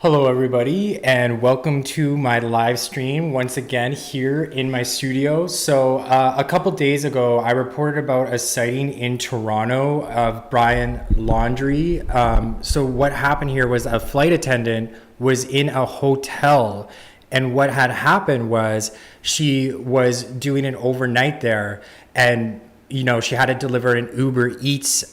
Hello, everybody, and welcome to my live stream once again here in my studio. A couple days ago, I reported about a sighting in Toronto of Brian Laundrie. What happened here was a flight attendant was in a hotel, and what had happened was she was doing an overnight there, and she had to deliver an Uber Eats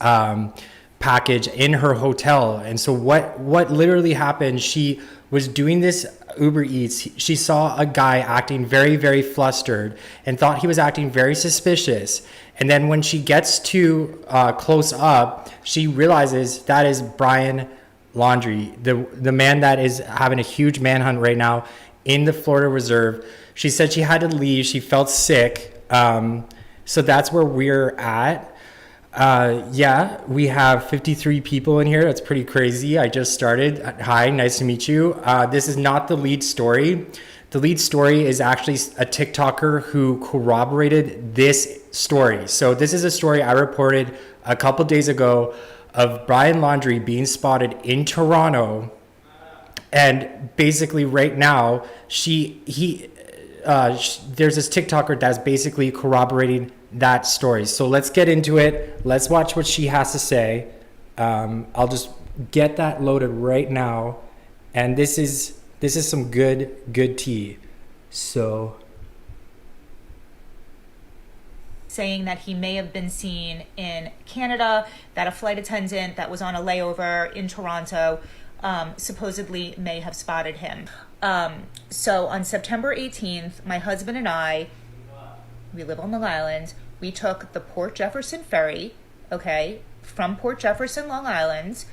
package in her hotel. And so what literally happened, she was doing this Uber Eats. She saw a guy acting very, very flustered and thought he was acting very suspicious. And then when she gets to close up, she realizes that is Brian Laundrie, the man that is having a huge manhunt right now in the Florida Reserve. She said she had to leave. She felt sick. So that's where we're at. We have 53 people in here. That's pretty crazy. I just started. Hi, nice to meet you. This is not the lead story. The lead story is actually a TikToker who corroborated this story. So this is a story I reported a couple days ago of Brian Laundrie being spotted in Toronto. And basically right now, there's this TikToker that's basically corroborating that story. So let's get into it. Let's watch what she has to say. I'll just get that loaded right now. And this is some good tea. So saying that he may have been seen in Canada, that a flight attendant that was on a layover in Toronto supposedly may have spotted him. So on September 18th, my husband and I, we live on Long Island. We took the Port Jefferson ferry, from Port Jefferson, Long Island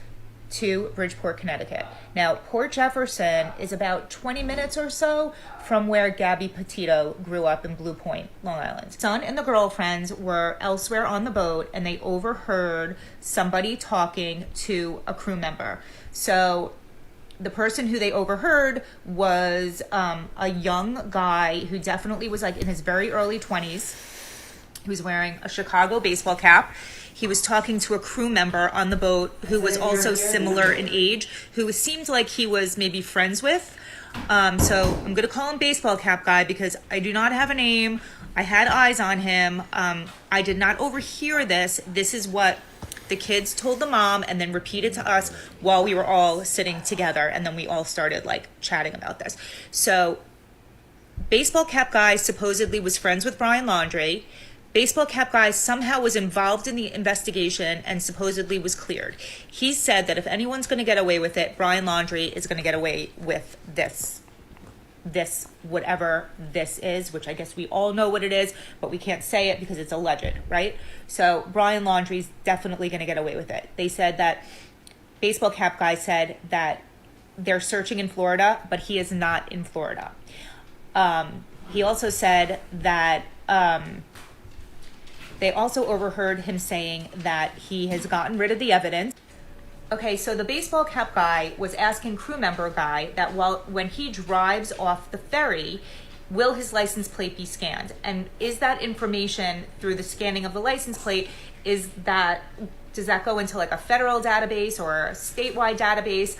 to Bridgeport, Connecticut. Now, Port Jefferson is about 20 minutes or so from where Gabby Petito grew up in Blue Point, Long Island. Son and the girlfriends were elsewhere on the boat, and they overheard somebody talking to a crew member. So the person who they overheard was a young guy who definitely was in his very early 20s. He was wearing a Chicago baseball cap. He was talking to a crew member on the boat who was also similar in age, who seemed like he was maybe friends with. So I'm going to call him baseball cap guy because I do not have a name. I had eyes on him. I did not overhear this. This is what the kids told the mom and then repeated to us while we were all sitting together. And then we all started chatting about this. So baseball cap guy supposedly was friends with Brian Laundrie. Baseball cap guy somehow was involved in the investigation and supposedly was cleared. He said that if anyone's going to get away with it, Brian Laundrie is going to get away with this whatever this is, which I guess we all know what it is, but we can't say it because it's alleged, right? So Brian Laundrie's definitely going to get away with it. They said that baseball cap guy said that they're searching in Florida, but he is not in Florida. He also said that they also overheard him saying that he has gotten rid of the evidence. Okay, so the baseball cap guy was asking crew member guy that when he drives off the ferry, will his license plate be scanned? And is that information through the scanning of the license plate, does that go into a federal database or a statewide database?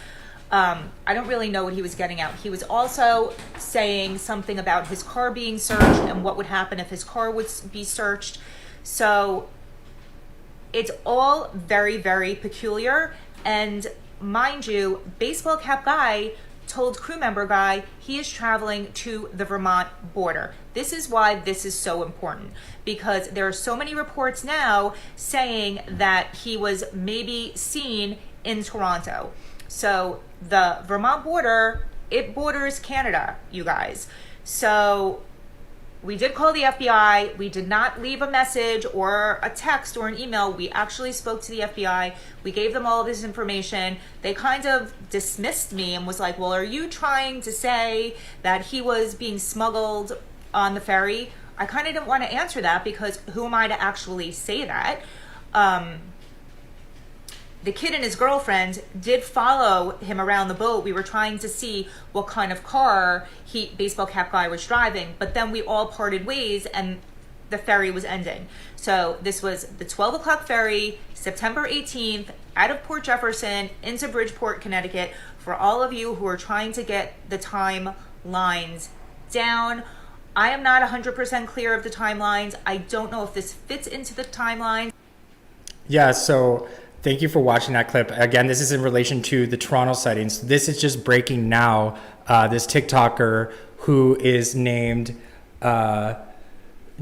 I don't really know what he was getting at. He was also saying something about his car being searched and what would happen if his car would be searched. So it's all very, very peculiar. And mind you, baseball cap guy told crew member guy he is traveling to the Vermont border. This is why this is so important, because there are so many reports now saying that he was maybe seen in Toronto. So the Vermont border, it borders Canada, you guys. So we did call the FBI. We did not leave a message or a text or an email. We actually spoke to the FBI. We gave them all of this information. They kind of dismissed me and was like, well, are you trying to say that he was being smuggled on the ferry? I kind of didn't want to answer that because who am I to actually say that? The kid and his girlfriend did follow him around the boat. We were trying to see what kind of car baseball cap guy was driving, but then we all parted ways and the ferry was ending. So this was the 12 o'clock ferry, September 18th, out of Port Jefferson into Bridgeport, Connecticut. For all of you who are trying to get the timelines down, I am not 100% clear of the timelines. I don't know if this fits into the timeline. Yeah, so thank you for watching that clip. Again, this is in relation to the Toronto sightings. This is just breaking now. This TikToker who is named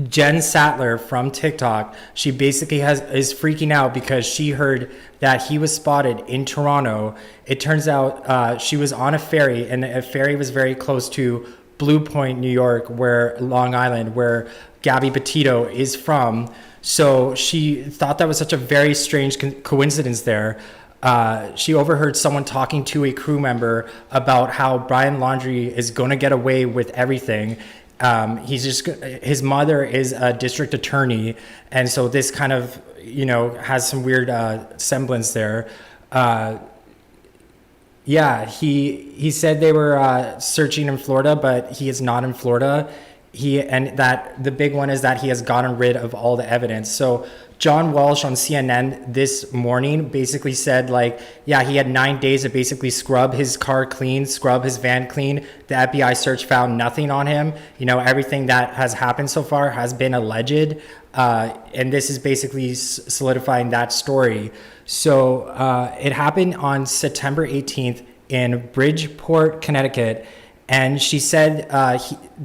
Jen Sattler from TikTok, she basically is freaking out because she heard that he was spotted in Toronto. It turns out she was on a ferry, and a ferry was very close to Blue Point, New York, where Long Island, where Gabby Petito is from. So she thought that was such a very strange coincidence there. She overheard someone talking to a crew member about how Brian Laundrie is going to get away with everything. His mother is a district attorney, and so this kind of, has some weird semblance there. Yeah, he said they were searching in Florida, but he is not in Florida. And that the big one is that he has gotten rid of all the evidence. So John Walsh on CNN this morning basically said, he had 9 days to basically scrub his car clean, scrub his van clean. The FBI search found nothing on him. Everything that has happened so far has been alleged. And this is basically solidifying that story. So it happened on September 18th in Bridgeport, Connecticut. And she said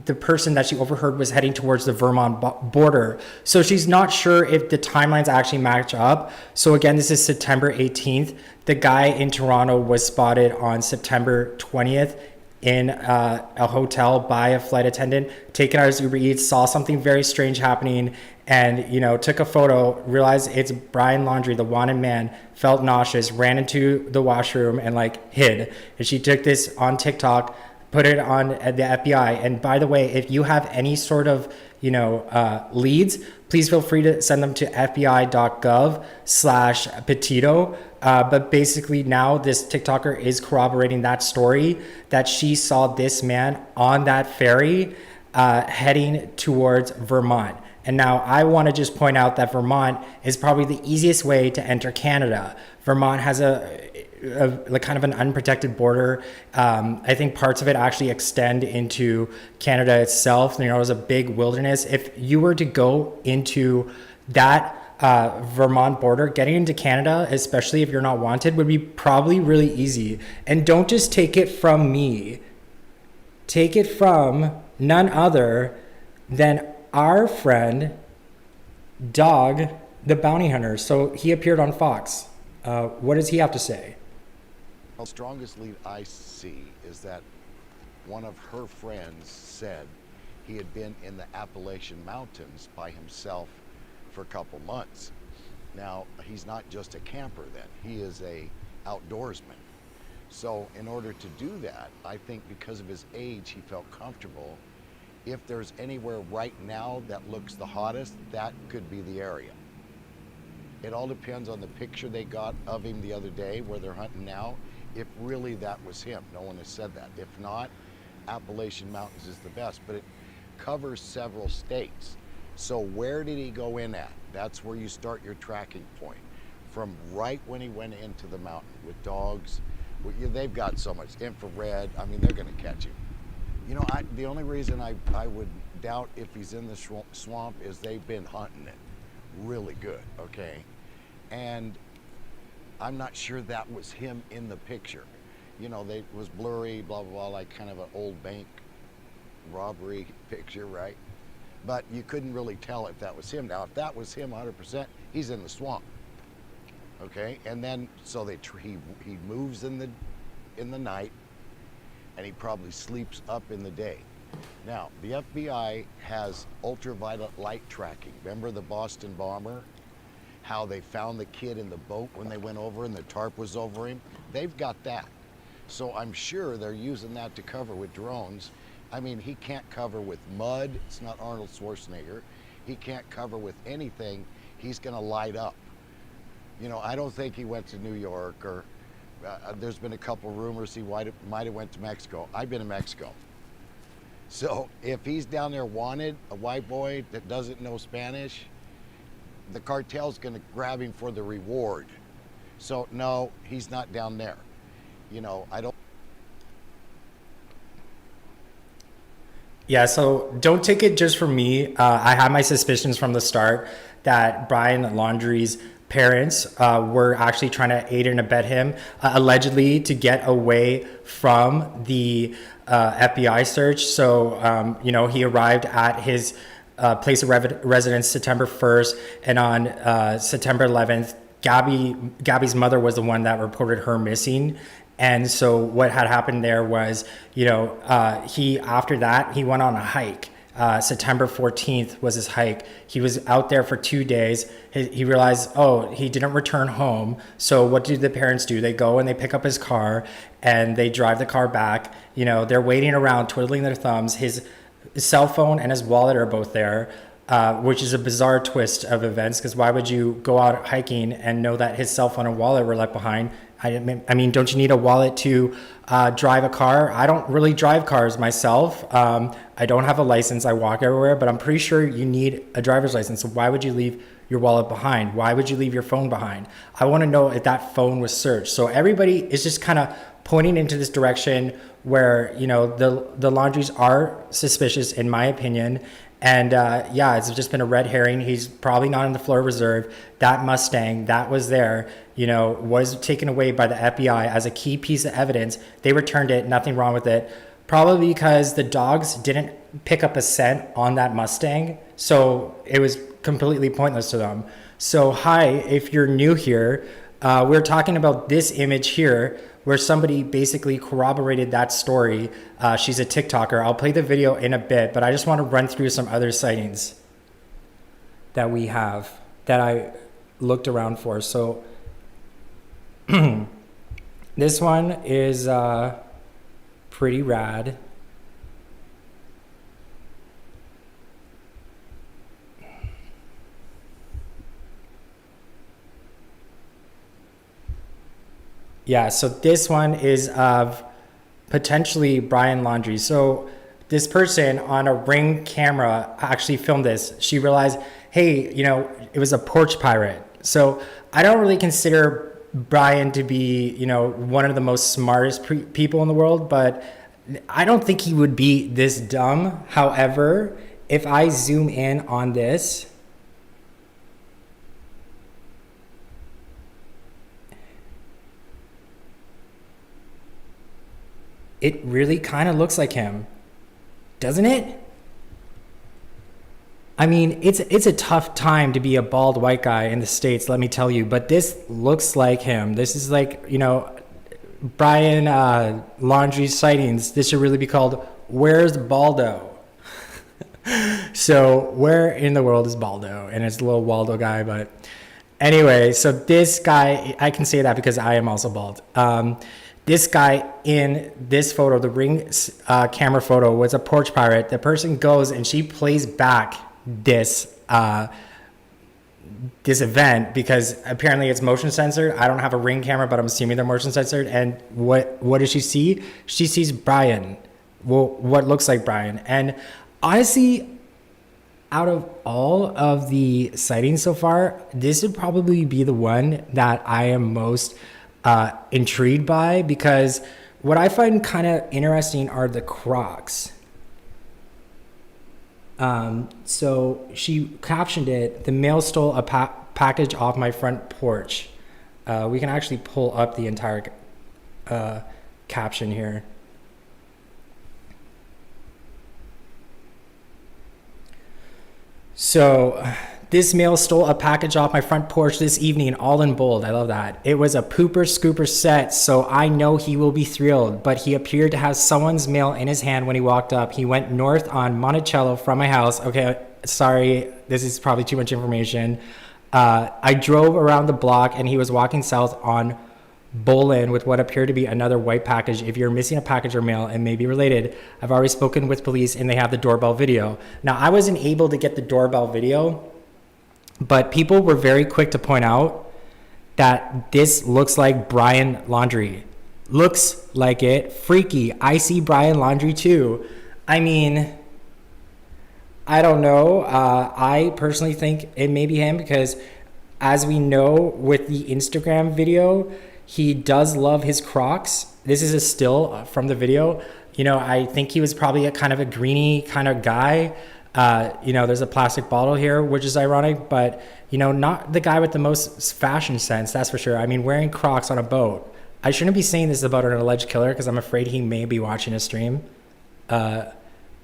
the person that she overheard was heading towards the Vermont border. So she's not sure if the timelines actually match up. So again, this is September 18th. The guy in Toronto was spotted on September 20th in a hotel by a flight attendant, taken out his Uber Eats, saw something very strange happening, and took a photo, realized it's Brian Laundrie, the wanted man, felt nauseous, ran into the washroom and hid. And she took this on TikTok, put it on the FBI. And by the way, if you have any sort of, leads, please feel free to send them to fbi.gov/Petito. But basically now this TikToker is corroborating that story, that she saw this man on that ferry heading towards Vermont. And now I want to just point out that Vermont is probably the easiest way to enter Canada. Vermont has a kind of an unprotected border. I think parts of it actually extend into Canada itself. There's a big wilderness. If you were to go into that Vermont border, getting into Canada, especially if you're not wanted, would be probably really easy. And don't just take it from me. Take it from none other than our friend, Dog, the bounty hunter. So he appeared on Fox. What does he have to say? The strongest lead I see is that one of her friends said he had been in the Appalachian Mountains by himself for a couple months. Now, he's not just a camper then, he is a outdoorsman. So in order to do that, I think because of his age, he felt comfortable. If there's anywhere right now that looks the hottest, that could be the area. It all depends on the picture they got of him the other day where they're hunting now, if really that was him. No one has said that. If not, Appalachian Mountains is the best, but it covers several states. So where did he go in at? That's where you start your tracking point. From right when he went into the mountain with dogs. They've got so much infrared. I mean, they're going to catch him. The only reason I would doubt if he's in the swamp is they've been hunting it really good, okay? And I'm not sure that was him in the picture. They was blurry, blah, blah, blah, like kind of an old bank robbery picture, right? But you couldn't really tell if that was him. Now, if that was him 100%, he's in the swamp, okay? And then, so he moves in the night, and he probably sleeps up in the day. Now, the FBI has ultraviolet light tracking. Remember the Boston bomber? How they found the kid in the boat when they went over and the tarp was over him? They've got that. So I'm sure they're using that to cover with drones. I mean, he can't cover with mud. It's not Arnold Schwarzenegger. He can't cover with anything. He's going to light up. I don't think he went to New York, or there's been a couple rumors he might have went to Mexico. I've been to Mexico. So if he's down there wanted, a white boy that doesn't know Spanish, the cartel's going to grab him for the reward. So no, he's not down there. You know, I don't. Yeah, so don't take it just from me. I had my suspicions from the start that Brian Laundrie's parents were actually trying to aid and abet him, allegedly to get away from the FBI search. So, you know, he arrived at his place of residence September 1st, and on September 11th, Gabby's mother was the one that reported her missing. And so what had happened there was, you know, after that, he went on a hike. September 14th was his hike. He was out there for 2 days. He realized, oh, he didn't return home. So what do the parents do? They go and they pick up his car and they drive the car back. You know, they're waiting around, twiddling their thumbs. His cell phone and his wallet are both there, which is a bizarre twist of events, because why would you go out hiking and know that his cell phone and wallet were left behind? I mean, don't you need a wallet to drive a car? I don't really drive cars myself. I don't have a license. I walk everywhere, but I'm pretty sure you need a driver's license. So why would you leave your wallet behind? Why would you leave your phone behind? I want to know if that phone was searched. So everybody is just kind of pointing into this direction where, you know, the Laundries are suspicious, in my opinion. And yeah, it's just been a red herring. He's probably not in the Florida Reserve. That Mustang that was there, you know, was taken away by the FBI as a key piece of evidence. They returned it, nothing wrong with it. Probably because the dogs didn't pick up a scent on that Mustang. So it was completely pointless to them. So hi, if you're new here, we're talking about this image here, where somebody basically corroborated that story. She's a TikToker. I'll play the video in a bit, but I just want to run through some other sightings that we have that I looked around for. So this one is pretty rad. Yeah, so this one is of potentially Brian Laundrie. So this person on a Ring camera actually filmed this. She realized, hey, you know, it was a porch pirate. So I don't really consider Brian to be, you know, one of the most smartest people in the world, but I don't think he would be this dumb. However, if I zoom in on this, it really kind of looks like him, doesn't it? I mean, it's a tough time to be a bald white guy in the States, let me tell you, but this looks like him. This is like, you know, Brian Laundrie Sightings. This should really be called Where's Baldo? So where in the world is Baldo? And it's a little Waldo guy, but anyway, so this guy, I can say that because I am also bald. This guy in this photo, the Ring camera photo, was a porch pirate. The person goes and she plays back this this event because apparently it's motion censored. I don't have a Ring camera, but I'm assuming they're motion censored. And what does she see? She sees Brian. Well, what looks like Brian. And honestly, out of all of the sightings so far, this would probably be the one that I am most intrigued by, because what I find kind of interesting are the crocs. So she captioned it, "The mail stole a package off my front porch." We can actually pull up the entire caption here. So this mail stole a package off my front porch this evening, all in bold. I love that. It was a pooper scooper set, so I know he will be thrilled, but he appeared to have someone's mail in his hand when he walked up. He went north on Monticello from my house. Okay, sorry, this is probably too much information. I drove around the block and he was walking south on Bolin with what appeared to be another white package. If you're missing a package or mail and may be related, I've already spoken with police and they have the doorbell video. Now, I wasn't able to get the doorbell video, but people were very quick to point out that this looks like Brian Laundrie. Looks like it. Freaky. I see Brian Laundrie too. I mean, I don't know. I personally think it may be him because, as we know with the Instagram video, he does love his Crocs. This is a still from the video. You know, I think he was probably a kind of a greeny kind of guy. You know, there's a plastic bottle here, which is ironic, but, you know, not the guy with the most fashion sense, that's for sure. I mean, wearing Crocs on a boat. I shouldn't be saying this about an alleged killer because I'm afraid he may be watching a stream.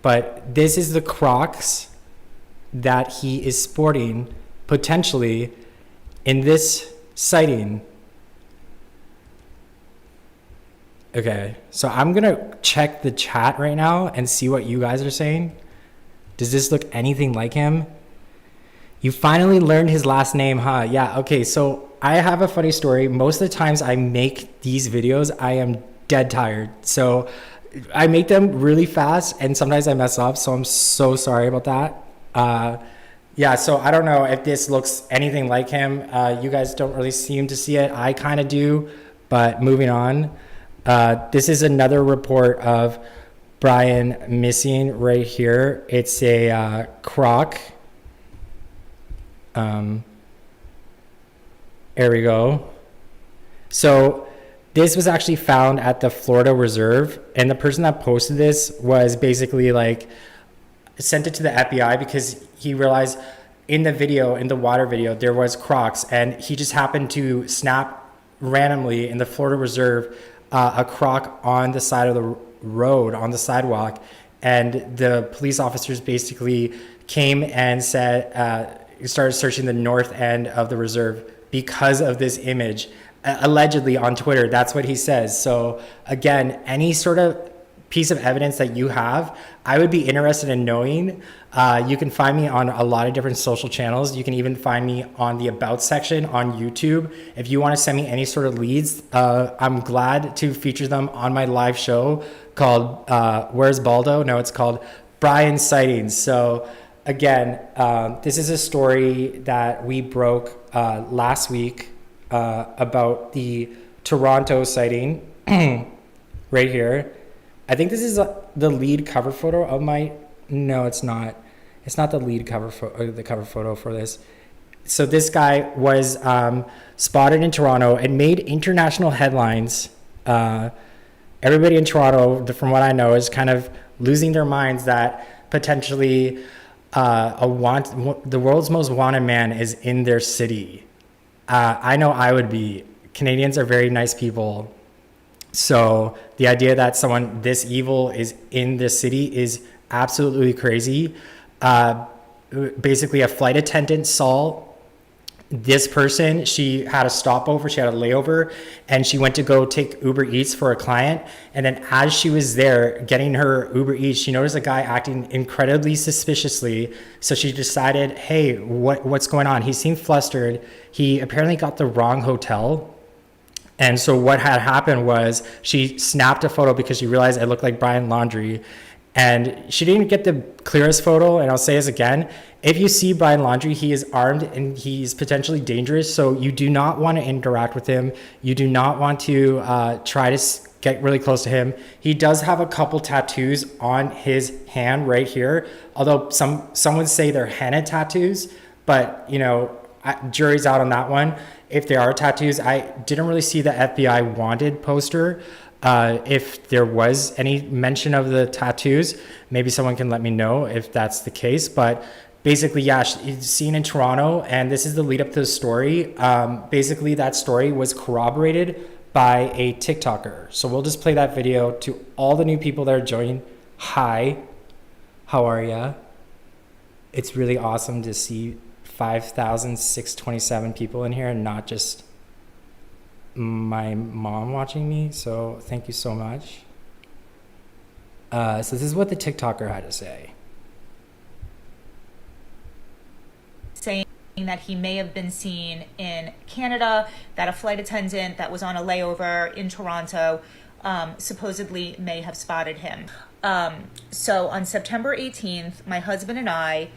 But this is the Crocs that he is sporting potentially in this sighting. Okay, so I'm gonna check the chat right now and see what you guys are saying. Does this look anything like him? You finally learned his last name, huh? Yeah, okay, so I have a funny story. Most of the times I make these videos, I am dead tired. So I make them really fast and sometimes I mess up, so I'm so sorry about that. Yeah, so I don't know if this looks anything like him. You guys don't really seem to see it. I kind of do, but moving on. This is another report of Brian missing right here. It's a croc. There we go. So this was actually found at the Florida Reserve, and the person that posted this was basically like sent it to the FBI because he realized in the video, in the water video, there was crocs, and he just happened to snap randomly in the Florida Reserve a croc on the side of the road, on the sidewalk, and the police officers basically came and said, started searching the north end of the reserve because of this image, allegedly on Twitter. That's what he says. So again, any sort of piece of evidence that you have, I would be interested in knowing. You can find me on a lot of different social channels. You can even find me on the About section on YouTube. If you want to send me any sort of leads, I'm glad to feature them on my live show called Where's Baldo? No, it's called Brian Sightings. So again, this is a story that we broke last week about the Toronto sighting right here. I think this is the lead cover photo of my, no, it's not. It's not the lead cover the cover photo for this. So this guy was spotted in Toronto and made international headlines. Everybody in Toronto, from what I know, is kind of losing their minds that potentially the world's most wanted man is in their city. I know I would be. Canadians are very nice people. So the idea that someone this evil is in this city is absolutely crazy. Basically, a flight attendant saw this person. She had a stopover, she had a layover, and she went to go take Uber Eats for a client. And then as she was there getting her Uber Eats, she noticed a guy acting incredibly suspiciously. So she decided, hey, what's going on? He seemed flustered. He apparently got the wrong hotel. And so what had happened was she snapped a photo because she realized it looked like Brian Laundrie. And she didn't get the clearest photo. And I'll say this again. If you see Brian Laundrie, he is armed and he's potentially dangerous. So you do not want to interact with him. You do not want to try to get really close to him. He does have a couple tattoos on his hand right here. Although some would say they're henna tattoos. But, you know, jury's out on that one. If there are tattoos, I didn't really see the FBI wanted poster. If there was any mention of the tattoos, maybe someone can let me know if that's the case. But basically, yeah, it's seen in Toronto, and this is the lead up to the story. Basically, that story was corroborated by a TikToker. So we'll just play that video to all the new people that are joining. Hi, how are ya? It's really awesome to see 5,627 people in here and not just my mom watching me. So thank you so much. So this is what the TikToker had to say. Saying that he may have been seen in Canada, that a flight attendant that was on a layover in Toronto supposedly may have spotted him. So on September 18th, my husband and I,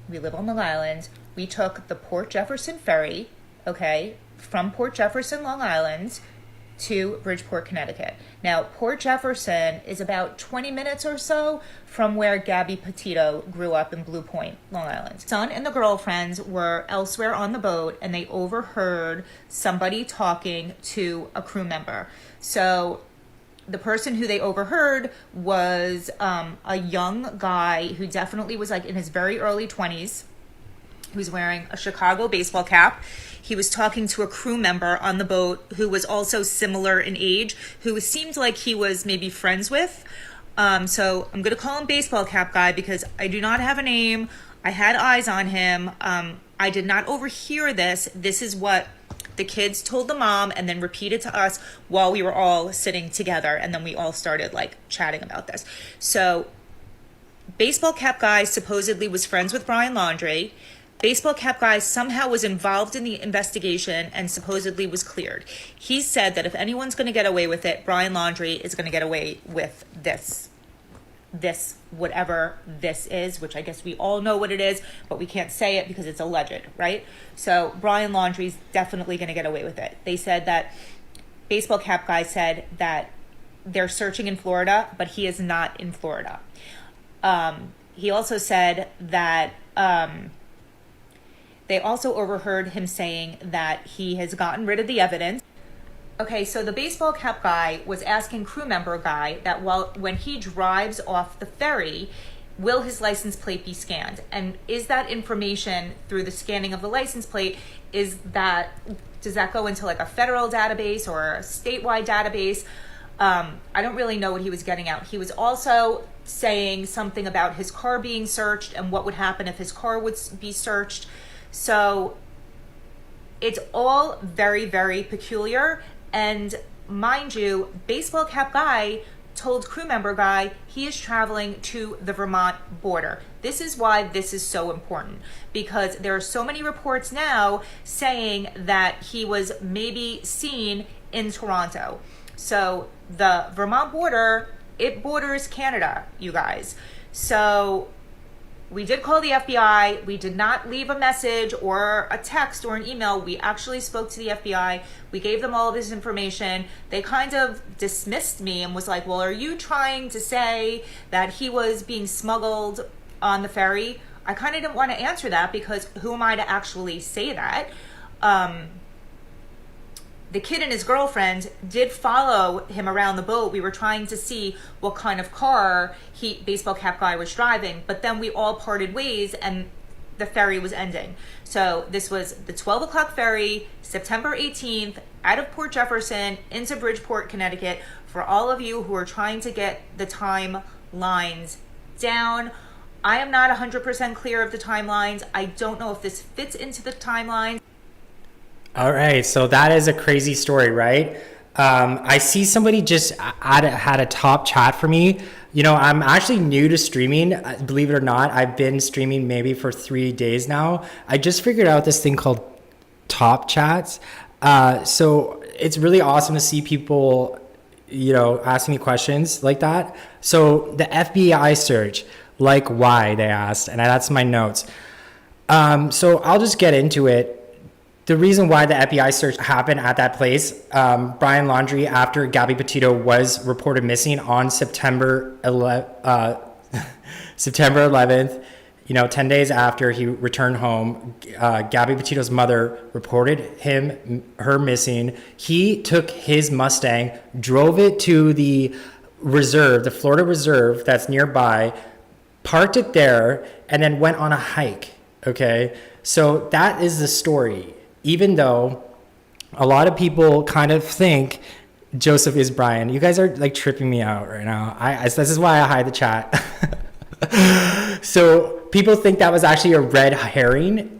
we live on Long Island, we took the Port Jefferson ferry, okay, from Port Jefferson, Long Island, to Bridgeport, Connecticut. Now, Port Jefferson is about 20 minutes or so from where Gabby Petito grew up in Blue Point, Long Island. Son and the girlfriends were elsewhere on the boat, and they overheard somebody talking to a crew member. So the person who they overheard was a young guy who definitely was like in his very early 20s, who's wearing a Chicago baseball cap. He was talking to a crew member on the boat who was also similar in age, who seemed like he was maybe friends with. So I'm going to call him baseball cap guy because I do not have a name. I had eyes on him. I did not overhear this. This is what the kids told the mom and then repeated to us while we were all sitting together. And then we all started like chatting about this. So baseball cap guy supposedly was friends with Brian Laundrie. Baseball cap guy somehow was involved in the investigation and supposedly was cleared. He said that if anyone's going to get away with it, Brian Laundrie is going to get away with this whatever this is, which I guess we all know what it is, but we can't say it because it's alleged, right? So Brian Laundrie's definitely going to get away with it. They said that baseball cap guy said that they're searching in Florida, but he is not in Florida. He also said that they also overheard him saying that he has gotten rid of the evidence. Okay, so the baseball cap guy was asking crew member guy that when he drives off the ferry, will his license plate be scanned? And is that information through the scanning of the license plate, does that go into like a federal database or a statewide database? I don't really know what he was getting at. He was also saying something about his car being searched and what would happen if his car would be searched. So it's all very, very peculiar. And mind you, baseball cap guy told crew member guy he is traveling to the Vermont border. This is why this is so important, because there are so many reports now saying that he was maybe seen in Toronto. So the Vermont border, it borders Canada, you guys. So we did call the FBI. We did not leave a message or a text or an email. We actually spoke to the FBI. We gave them all of this information. They kind of dismissed me and was like, well, are you trying to say that he was being smuggled on the ferry? I kind of didn't want to answer that because who am I to actually say that? The kid and his girlfriend did follow him around the boat. We were trying to see what kind of car baseball cap guy was driving, but then we all parted ways and the ferry was ending. So this was the 12 o'clock ferry, September 18th, out of Port Jefferson into Bridgeport, Connecticut. For all of you who are trying to get the timelines down, I am not 100% clear of the timelines. I don't know if this fits into the timeline. All right, so that is a crazy story, right? I see somebody just had a top chat for me. You know, I'm actually new to streaming, believe it or not. I've been streaming maybe for 3 days now. I just figured out this thing called top chats. So it's really awesome to see people, you know, asking me questions like that. So the FBI search, like why, they asked, and that's my notes. So I'll just get into it. The reason why the FBI search happened at that place, Brian Laundrie, after Gabby Petito was reported missing on September 11th, you know, 10 days after he returned home, Gabby Petito's mother reported her missing. He took his Mustang, drove it to the reserve, the Florida Reserve that's nearby, parked it there, and then went on a hike, okay? So that is the story. Even though a lot of people kind of think Joseph is Brian. You guys are like tripping me out right now. This is why I hide the chat. So people think that was actually a red herring.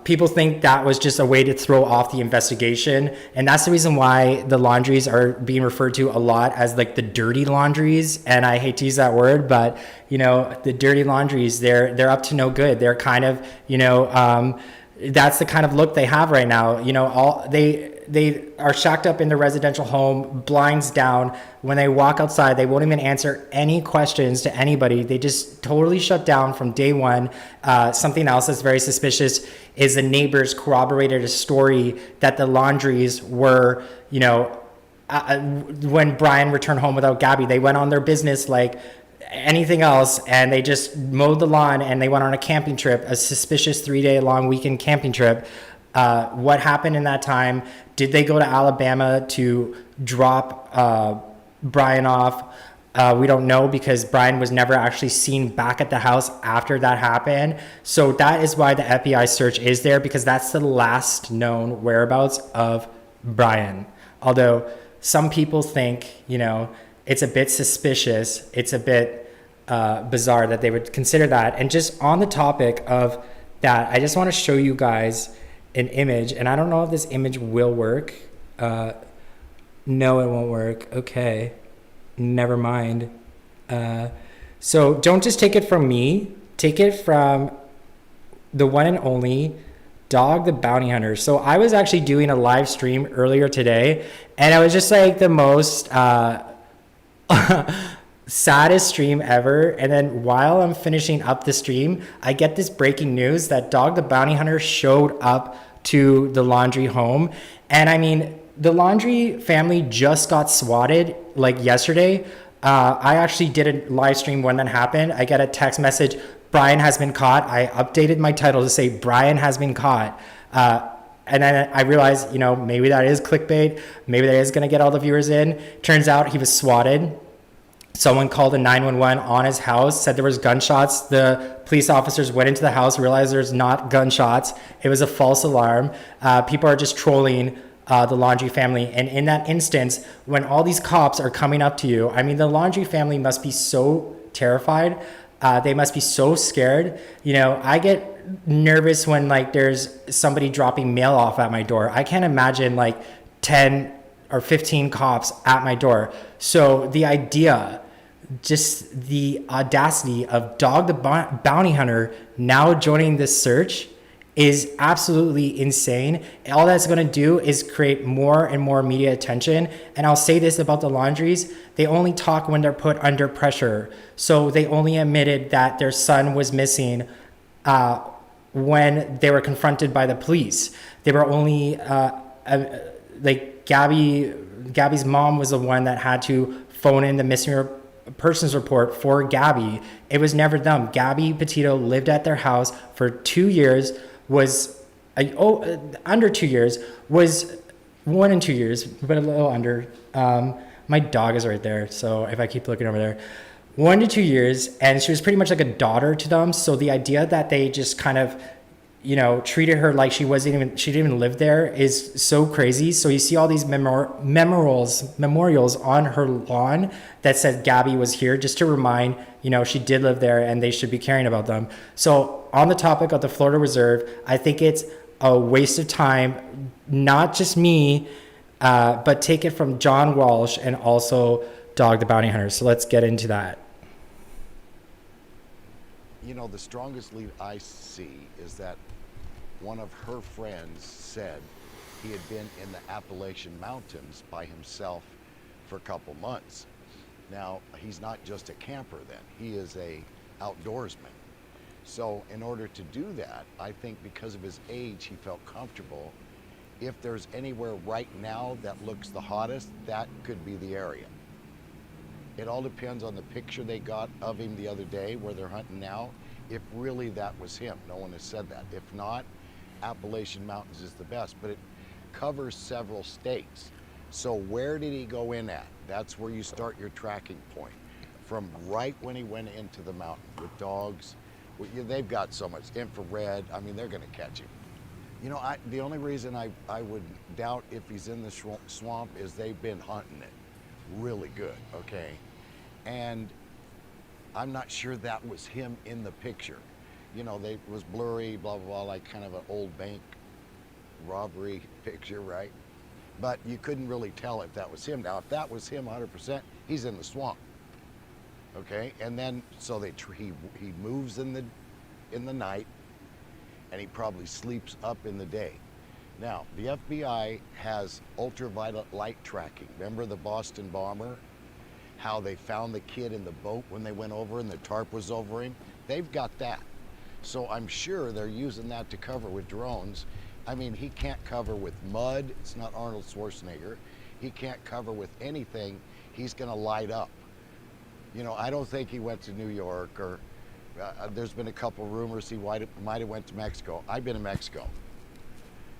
People think that was just a way to throw off the investigation. And that's the reason why the Laundries are being referred to a lot as like the dirty Laundries. And I hate to use that word, but you know, the dirty Laundries, they're up to no good. They're kind of, you know, that's the kind of look they have right now. You know, they are shacked up in their residential home, blinds down. When they walk outside, they won't even answer any questions to anybody. They just totally shut down from day one. Something else that's very suspicious is the neighbors corroborated a story that the Laundries were, you know, when Brian returned home without Gabby. They went on their business like anything else, and they just mowed the lawn and they went on a camping trip, a suspicious 3-day long weekend camping trip. What happened in that time? Did they go to Alabama to drop Brian off? We don't know, because Brian was never actually seen back at the house after that happened. So that is why the FBI search is there, because that's the last known whereabouts of Brian. Although some people think, it's a bit suspicious. It's a bit bizarre that they would consider that. And just on the topic of that, I just want to show you guys an image, and I don't know if this image will work. No, it won't work. Okay. Never mind. So don't just take it from me. Take it from the one and only Dog the Bounty Hunter. So I was actually doing a live stream earlier today, and I was just like the most saddest stream ever. And then while I'm finishing up the stream, I get this breaking news that Dog the Bounty Hunter showed up to the Laundrie home. And I mean, the Laundrie family just got swatted like yesterday. I actually did a live stream when that happened. I get a text message, Brian has been caught. I updated my title to say Brian has been caught. And then I realized, maybe that is clickbait. Maybe that is going to get all the viewers in. Turns out he was swatted. Someone called a 911 on his house, said there was gunshots. The police officers went into the house, realized there's not gunshots. It was a false alarm. People are just trolling the Laundrie family. And in that instance, when all these cops are coming up to you, I mean, the Laundrie family must be so terrified. They must be so scared. I get nervous when there's somebody dropping mail off at my door. I can't imagine 10 or 15 cops at my door. So the idea, just the audacity of Dog the Bounty Hunter now joining this search is absolutely insane. All that's going to do is create more and more media attention. And I'll say this about the Laundries: they only talk when they're put under pressure. So they only admitted that their son was missing when they were confronted by the police. They were only Gabby's mom was the one that had to phone in the missing persons report for Gabby. It was never them. Gabby Petito lived at their house for 2 years, under 2 years, was 1 and 2 years, but a little under. My dog is right there, so if I keep looking over there, 1 to 2 years, and she was pretty much like a daughter to them. So the idea that they just kind of treated her like she didn't even live there is so crazy. So you see all these memorials on her lawn that said Gabby was here, just to remind, she did live there and they should be caring about them. So on the topic of the Florida Reserve, I think it's a waste of time, not just me, but take it from John Walsh and also Dog the Bounty Hunter. So let's get into that. The strongest lead I see is that one of her friends said he had been in the Appalachian Mountains by himself for a couple months. Now, he's not just a camper then, he is a outdoorsman. So in order to do that, I think because of his age, he felt comfortable. If there's anywhere right now that looks the hottest, that could be the area. It all depends on the picture they got of him the other day where they're hunting now, if really that was him. No one has said that. If not, Appalachian Mountains is the best, but it covers several states. So where did he go in at? That's where you start your tracking point. From right when he went into the mountain with dogs. They've got so much infrared. I mean, they're going to catch him. The only reason I would doubt if he's in the swamp is they've been hunting it really good, okay? And I'm not sure that was him in the picture. It was blurry, blah, blah, blah, like kind of an old bank robbery picture, right? But you couldn't really tell if that was him. Now, if that was him 100%, he's in the swamp, okay? And then, so he moves in the night, and he probably sleeps up in the day. Now, the FBI has ultraviolet light tracking. Remember the Boston bomber? How they found the kid in the boat when they went over and the tarp was over him? They've got that. So I'm sure they're using that to cover with drones. I mean, he can't cover with mud. It's not Arnold Schwarzenegger. he can't cover with anything, he's going to light up. You know, I don't think he went to New York, or there's been a couple rumors he might have went to Mexico. I've been to Mexico.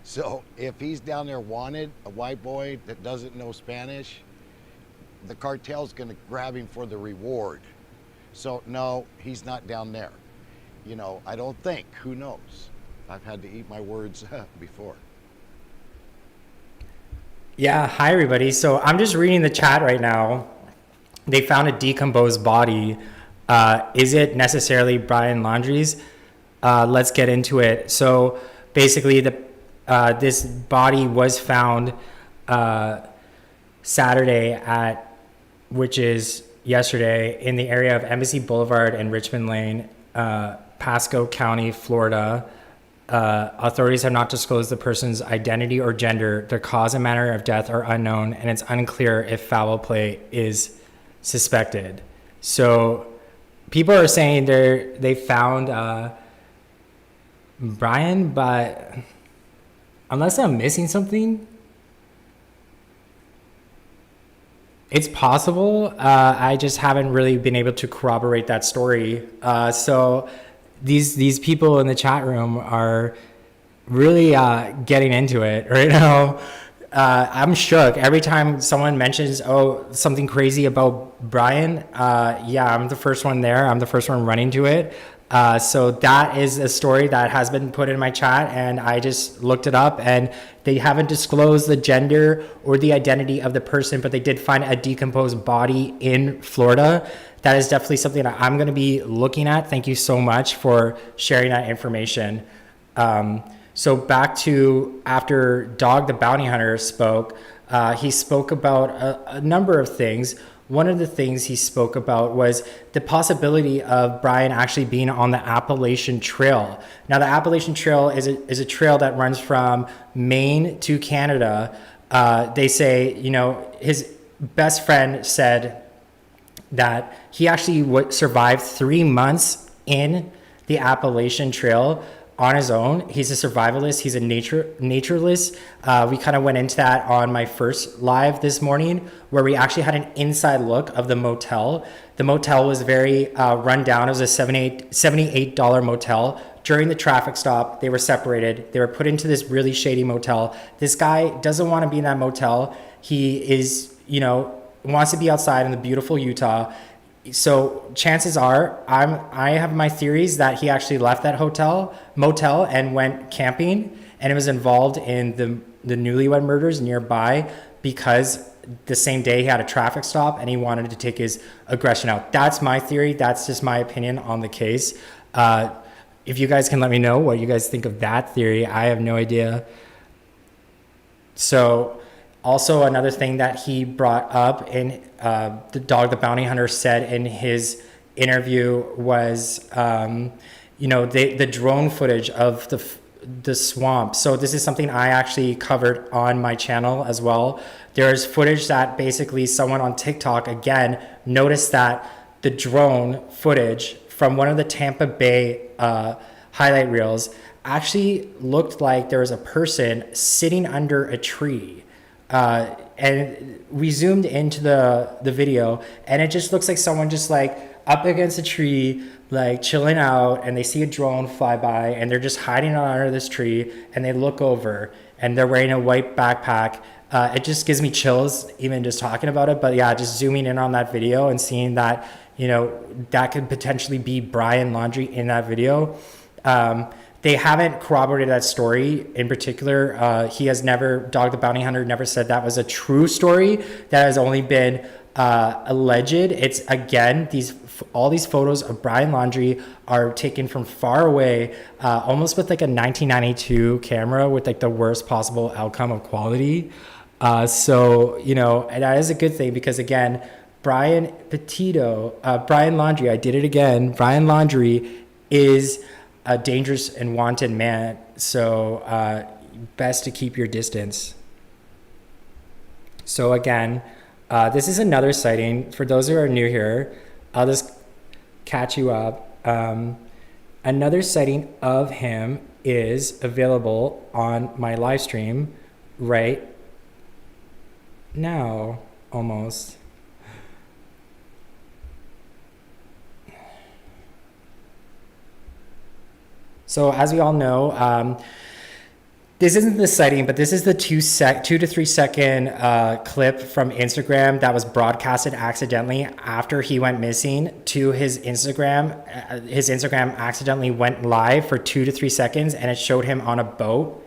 So if he's down there wanted, a white boy that doesn't know Spanish, the cartel's going to grab him for the reward. So no, he's not down there. You know, I don't think. Who knows? I've had to eat my words before. Yeah, hi everybody. So I'm just reading the chat right now. They found a decomposed body. Is it necessarily Brian Laundrie's? Let's get into it. So basically, this body was found Saturday which is yesterday, in the area of Embassy Boulevard and Richmond Lane, Pasco County, Florida. Authorities have not disclosed the person's identity or gender. The cause and manner of death are unknown, and it's unclear if foul play is suspected. So people are saying they found Brian, but unless I'm missing something, it's possible. I just haven't really been able to corroborate that story. So these people in the chat room are really getting into it right now. I'm shook every time someone mentions something crazy about Brian. Yeah, I'm the first one there. I'm the first one running to it. So that is a story that has been put in my chat, and I just looked it up, and they haven't disclosed the gender or the identity of the person, but they did find a decomposed body in Florida. That is definitely something that I'm going to be looking at. Thank you so much for sharing that information. So back to after Dog the Bounty Hunter spoke, he spoke about a number of things. One of the things he spoke about was the possibility of Brian actually being on the Appalachian Trail. Now, the Appalachian Trail is a trail that runs from Maine to Canada. They say, you know, his best friend said that he actually survived 3 months in the Appalachian Trail on his own. He's a survivalist. He's a naturalist. We kind of went into that on my first live this morning, where we actually had an inside look of the motel. The motel was very run down. It was a $78 motel. During the traffic stop, they were separated. They were put into this really shady motel. This guy doesn't want to be in that motel. He is, wants to be outside in the beautiful Utah. So chances are, I have my theories that he actually left that motel and went camping, and it was involved in the newlywed murders nearby, because the same day he had a traffic stop and he wanted to take his aggression out. That's my theory. That's just my opinion on the case. If you guys can let me know what you guys think of that theory, I have no idea. So also another thing that he brought up in the Dog the Bounty Hunter said in his interview was, the drone footage of the swamp. So this is something I actually covered on my channel as well. There's footage that basically someone on TikTok, again, noticed that the drone footage from one of the Tampa Bay highlight reels actually looked like there was a person sitting under a tree. And we zoomed into the video, and it just looks like someone just like up against a tree, like chilling out, and they see a drone fly by, and they're just hiding under this tree, and they look over, and they're wearing a white backpack. It just gives me chills even just talking about it. But yeah, just zooming in on that video and seeing that, that could potentially be Brian Laundrie in that video. They haven't corroborated that story in particular. Dog the Bounty Hunter never said that was a true story. That has only been alleged. It's, again, all these photos of Brian Laundrie are taken from far away, almost with like a 1992 camera with like the worst possible outcome of quality. So, and that is a good thing, because again, Brian Laundrie, I did it again. Brian Laundrie is a dangerous and wanted man, so best to keep your distance. So again, this is another sighting. For those who are new here, I'll just catch you up. Another sighting of him is available on my live stream right now, almost. So as we all know, this isn't the sighting, but this is the 2 to 3 second clip from Instagram that was broadcasted accidentally after he went missing to his Instagram. His Instagram accidentally went live for 2 to 3 seconds, and it showed him on a boat.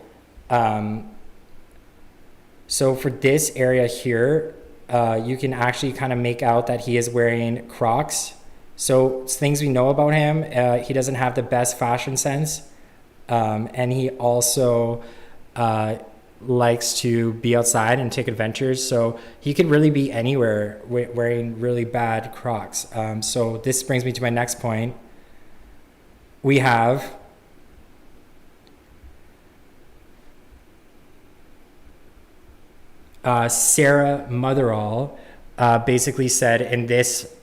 So for this area here, you can actually kind of make out that he is wearing Crocs. So things we know about him, he doesn't have the best fashion sense. And he also likes to be outside and take adventures. So he could really be anywhere wearing really bad Crocs. So this brings me to my next point. We have Sarah Motheral basically said in this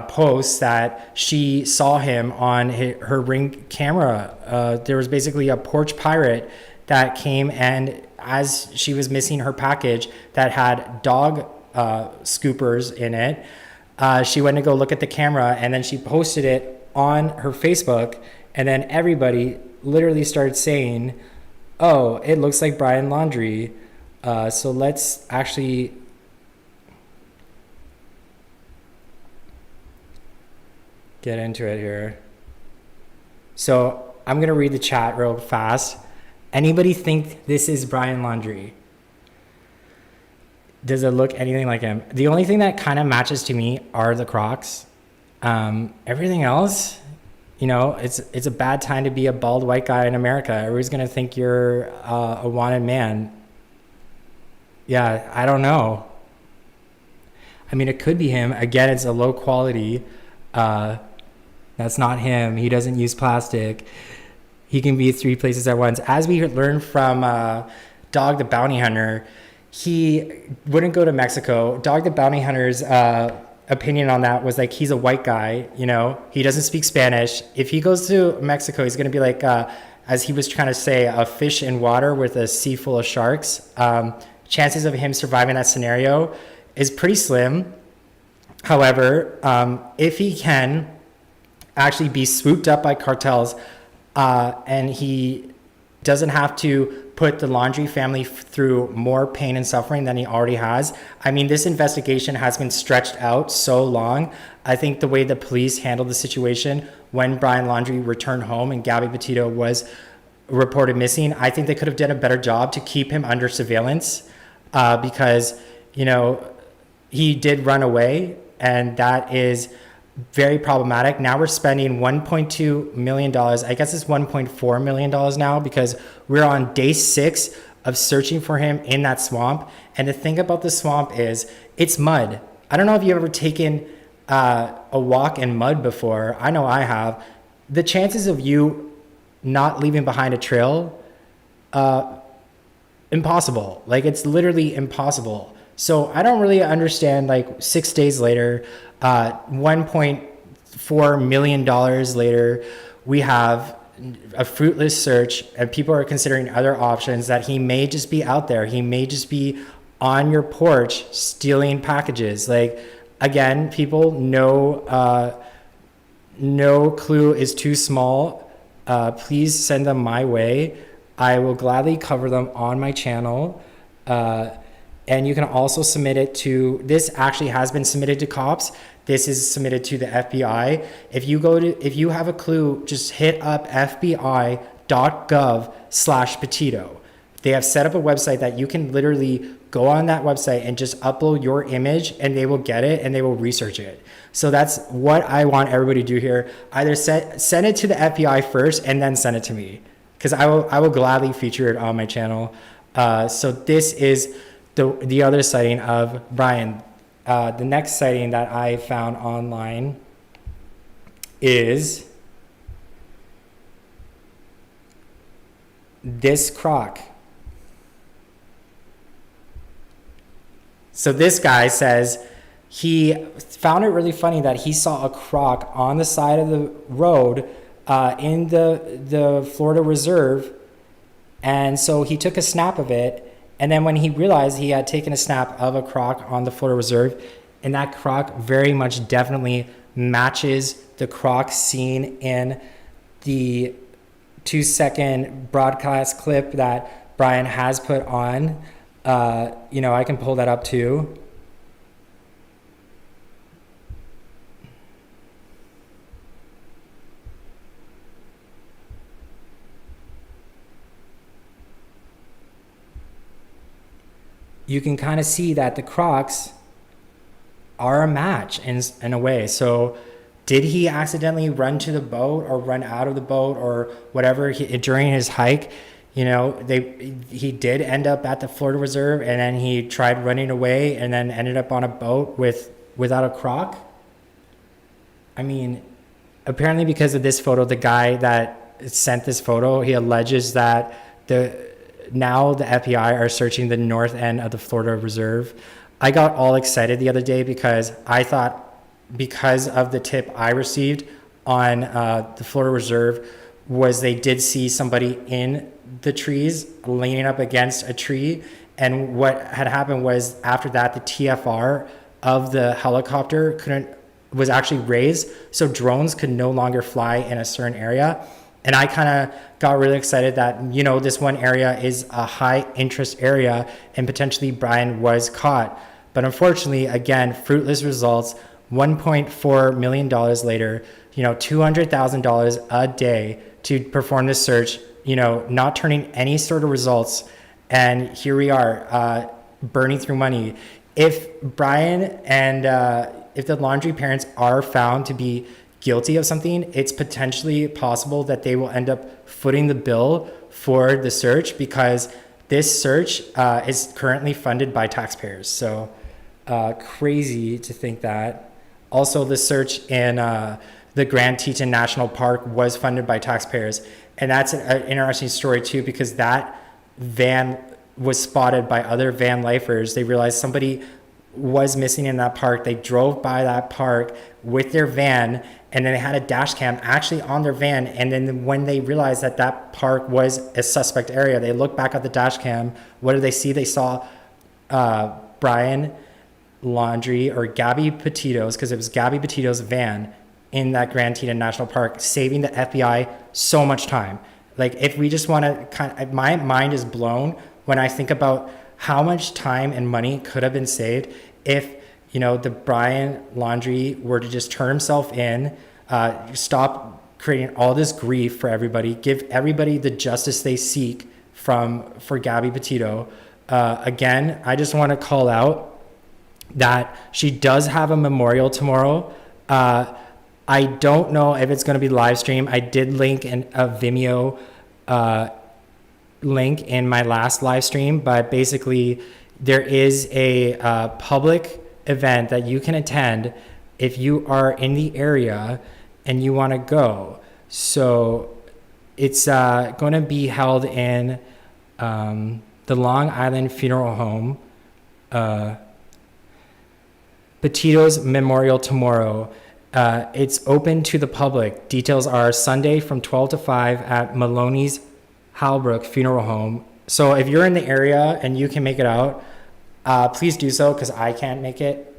post that she saw him on her Ring camera. There was basically a porch pirate that came, and as she was missing her package that had dog scoopers in it, she went to go look at the camera, and then she posted it on her Facebook, and then everybody literally started saying, oh, it looks like Brian Laundrie. So let's actually get into it here. So I'm going to read the chat real fast. Anybody think this is Brian Laundrie? Does it look anything like him? The only thing that kind of matches to me are the Crocs. Everything else, you know, it's a bad time to be a bald white guy in America. Everybody's going to think you're a wanted man. Yeah, I don't know. I mean, it could be him. Again, it's a low quality. That's not him. He doesn't use plastic. He can be 3 places at once. As we learned from Dog the Bounty Hunter, he wouldn't go to Mexico. Dog the Bounty Hunter's opinion on that was like, he's a white guy, you know, he doesn't speak Spanish. If he goes to Mexico, he's going to be like, as he was trying to say, a fish in water with a sea full of sharks. Chances of him surviving that scenario is pretty slim. However, if he can actually be swooped up by cartels, and he doesn't have to put the Laundrie family through more pain and suffering than he already has. I mean, this investigation has been stretched out so long. I think the way the police handled the situation when Brian Laundrie returned home and Gabby Petito was reported missing, I think they could have done a better job to keep him under surveillance, because, you know, he did run away, and that is very problematic. Now we're spending $1.2 million. I guess it's $1.4 million now, because we're on day 6 of searching for him in that swamp. And the thing about the swamp is it's mud. I don't know if you've ever taken a walk in mud before. I know I have. The chances of you not leaving behind a trail, impossible. Like, it's literally impossible. So I don't really understand, like, 6 days later, $1.4 million later, we have a fruitless search, and people are considering other options, that he may just be out there. He may just be on your porch stealing packages. Like, again, people, no clue is too small. Please send them my way. I will gladly cover them on my channel. And you can also submit it to, this actually has been submitted to cops. This is submitted to the FBI. If you have a clue, just hit up fbi.gov/Petito. They have set up a website that you can literally go on that website and just upload your image, and they will get it and they will research it. So that's what I want everybody to do here. Either send it to the FBI first and then send it to me, because I will gladly feature it on my channel. So this is the other sighting of Brian. The next sighting that I found online is this croc. So this guy says he found it really funny that he saw a croc on the side of the road in the Florida Reserve, and so he took a snap of it, And then when he realized he had taken a snap of a croc on the Florida Reserve, and that croc very much definitely matches the croc seen in the 2-second broadcast clip that Brian has put on. I can pull that up too. You can kind of see that the crocs are a match in a way. So did he accidentally run to the boat or run out of the boat or whatever during his hike? He did end up at the Florida Reserve, and then he tried running away and then ended up on a boat without a croc. I mean, apparently because of this photo, the guy that sent this photo, he alleges that now the FBI are searching the north end of the Florida Reserve. I got all excited the other day because I thought, because of the tip I received on the Florida Reserve, was they did see somebody in the trees leaning up against a tree. And what had happened was, after that, the TFR of the helicopter was actually raised, so drones could no longer fly in a certain area. And I kind of got really excited that, this one area is a high interest area and potentially Brian was caught. But unfortunately, again, fruitless results. $1.4 million later, $200,000 a day to perform this search, not turning any sort of results. And here we are, burning through money. If Brian and if the Laundrie parents are found to be guilty of something, it's potentially possible that they will end up footing the bill for the search, because this search is currently funded by taxpayers. So crazy to think that. Also, the search in the Grand Teton National Park was funded by taxpayers. And that's an interesting story too, because that van was spotted by other van lifers. They realized somebody was missing in that park. They drove by that park with their van, and then they had a dash cam actually on their van. And then when they realized that that park was a suspect area, they looked back at the dash cam. What did they see? They saw Brian Laundrie, or Gabby Petito's, because it was Gabby Petito's van in that Grand Teton National Park, saving the FBI so much time. Like, if we just want to my mind is blown when I think about how much time and money could have been saved if, the Brian Laundrie were to just turn himself in, stop creating all this grief for everybody, give everybody the justice they seek for Gabby Petito. Again, I just want to call out that she does have a memorial tomorrow. I don't know if it's going to be live stream. I did link a Vimeo link in my last live stream, but basically there is a public event that you can attend if you are in the area and you want to go. So it's going to be held in the Long Island Funeral Home, Petito's Memorial tomorrow. It's open to the public. Details are Sunday from 12 to 5 at Maloney's Halbrook Funeral Home. So if you're in the area and you can make it out, please do so, because I can't make it.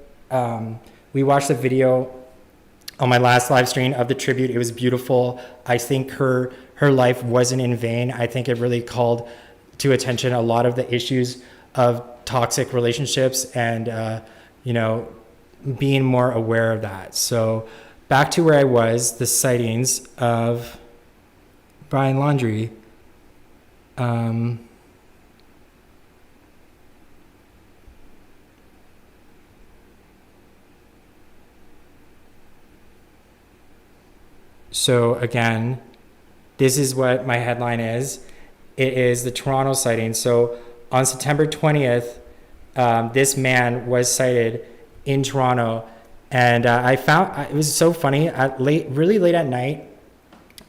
We watched the video on my last live stream of the tribute. It was beautiful. I think her life wasn't in vain. I think it really called to attention a lot of the issues of toxic relationships and, being more aware of that. So back to where I was, the sightings of Brian Laundrie. So again, this is what my headline is. It is the Toronto sighting. So on September 20th, this man was sighted in Toronto, and I found it was so funny. Really late at night,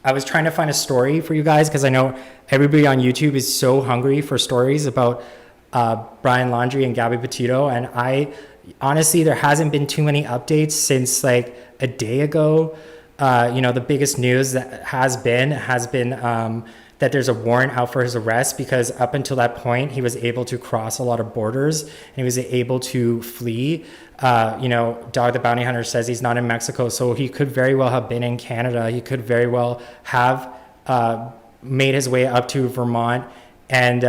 I was trying to find a story for you guys, because I know everybody on YouTube is so hungry for stories about Brian Laundrie and Gabby Petito, and honestly, there hasn't been too many updates since like a day ago. The biggest news that has been that there's a warrant out for his arrest, because up until that point, he was able to cross a lot of borders and he was able to flee. Dog the Bounty Hunter says he's not in Mexico, so he could very well have been in Canada. He could very well have made his way up to Vermont and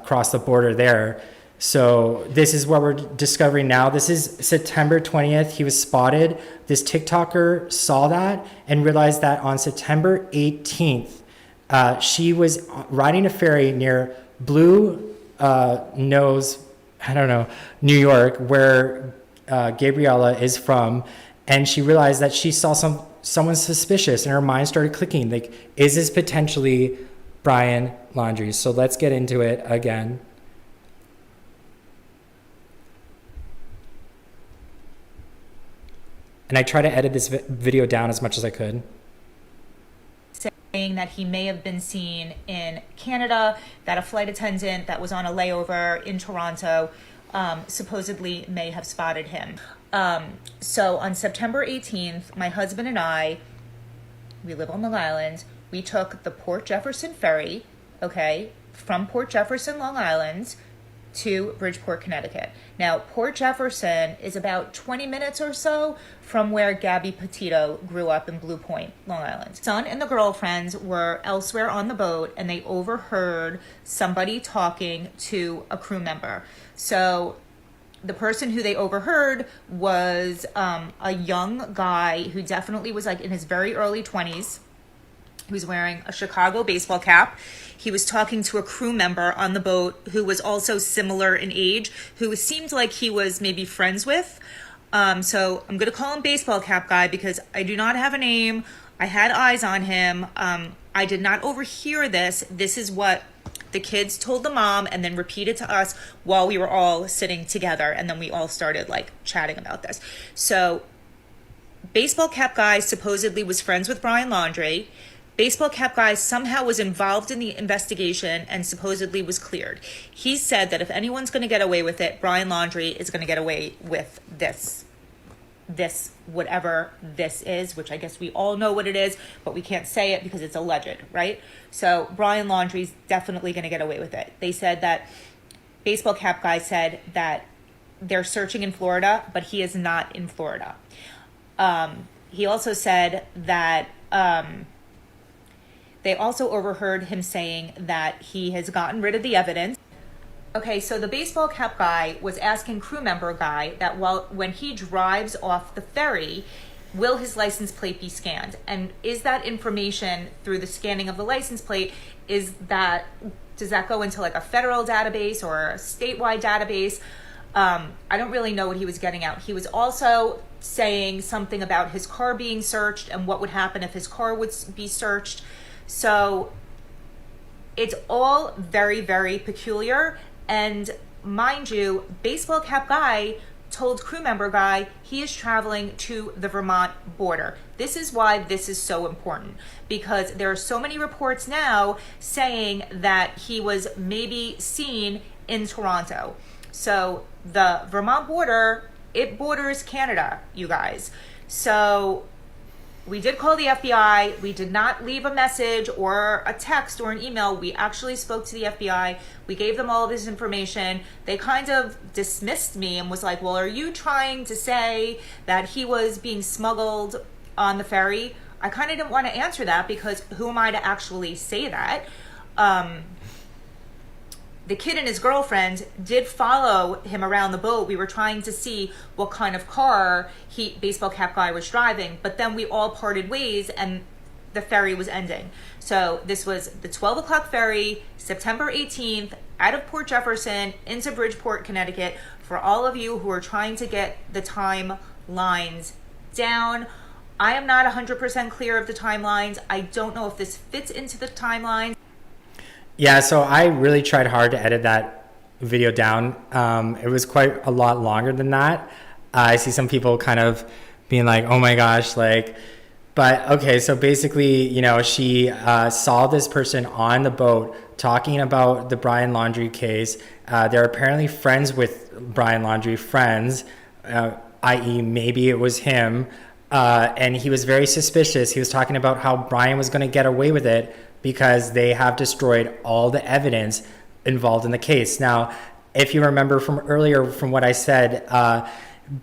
crossed the border there. So this is what we're discovering now. This is September 20th. He was spotted. This TikToker saw that and realized that on September 18th, she was riding a ferry near Blue Nose, New York, where Gabriella is from. And she realized that she saw someone suspicious and her mind started clicking. Like, is this potentially Brian Laundrie? So let's get into it again. And I try to edit this video down as much as I could. Saying that he may have been seen in Canada, that a flight attendant that was on a layover in Toronto supposedly may have spotted him. So on September 18th, my husband and I, we live on Long Island, we took the Port Jefferson ferry, from Port Jefferson, Long Island, to Bridgeport, Connecticut. Now, Port Jefferson is about 20 minutes or so from where Gabby Petito grew up in Blue Point, Long Island. Son and the girlfriends were elsewhere on the boat, and they overheard somebody talking to a crew member. So the person who they overheard was a young guy who definitely was like in his very early 20s. He was wearing a Chicago baseball cap. He was talking to a crew member on the boat who was also similar in age, who seemed like he was maybe friends with. So I'm going to call him baseball cap guy because I do not have a name. I had eyes on him. I did not overhear this. This is what the kids told the mom and then repeated to us while we were all sitting together. And then we all started like chatting about this. So baseball cap guy supposedly was friends with Brian Laundrie. Baseball cap guy somehow was involved in the investigation and supposedly was cleared. He said that if anyone's going to get away with it, Brian Laundrie is going to get away with this whatever this is, which I guess we all know what it is, but we can't say it because it's alleged, right? So Brian Laundrie's definitely going to get away with it. They said that baseball cap guy said that they're searching in Florida, but he is not in Florida. He also said that they also overheard him saying that he has gotten rid of the evidence. Okay, so the baseball cap guy was asking crew member guy that when he drives off the ferry, will his license plate be scanned? And is that information through the scanning of the license plate, does that go into like a federal database or a statewide database? I don't really know what he was getting at. He was also saying something about his car being searched and what would happen if his car would be searched. So it's all very, very peculiar. And mind you, baseball cap guy told crew member guy he is traveling to the Vermont border. This is why this is so important, because there are so many reports now saying that he was maybe seen in Toronto. So the Vermont border, it borders Canada, you guys. So we did call the FBI. We did not leave a message or a text or an email. We actually spoke to the FBI. We gave them all of this information. They kind of dismissed me and was like, well, are you trying to say that he was being smuggled on the ferry? I kind of didn't want to answer that because who am I to actually say that? The kid and his girlfriend did follow him around the boat. We were trying to see what kind of car baseball cap guy was driving, but then we all parted ways and the ferry was ending. So this was the 12 o'clock ferry, September 18th, out of Port Jefferson into Bridgeport, Connecticut. For all of you who are trying to get the timelines down, I am not 100% clear of the timelines. I don't know if this fits into the timeline. Yeah, so I really tried hard to edit that video down. It was quite a lot longer than that. I see some people kind of being like, oh my gosh, but okay, so basically, she saw this person on the boat talking about the Brian Laundrie case. They're apparently friends with Brian Laundrie, i.e. maybe it was him. And he was very suspicious. He was talking about how Brian was going to get away with it because they have destroyed all the evidence involved in the case. Now, if you remember from earlier, from what I said,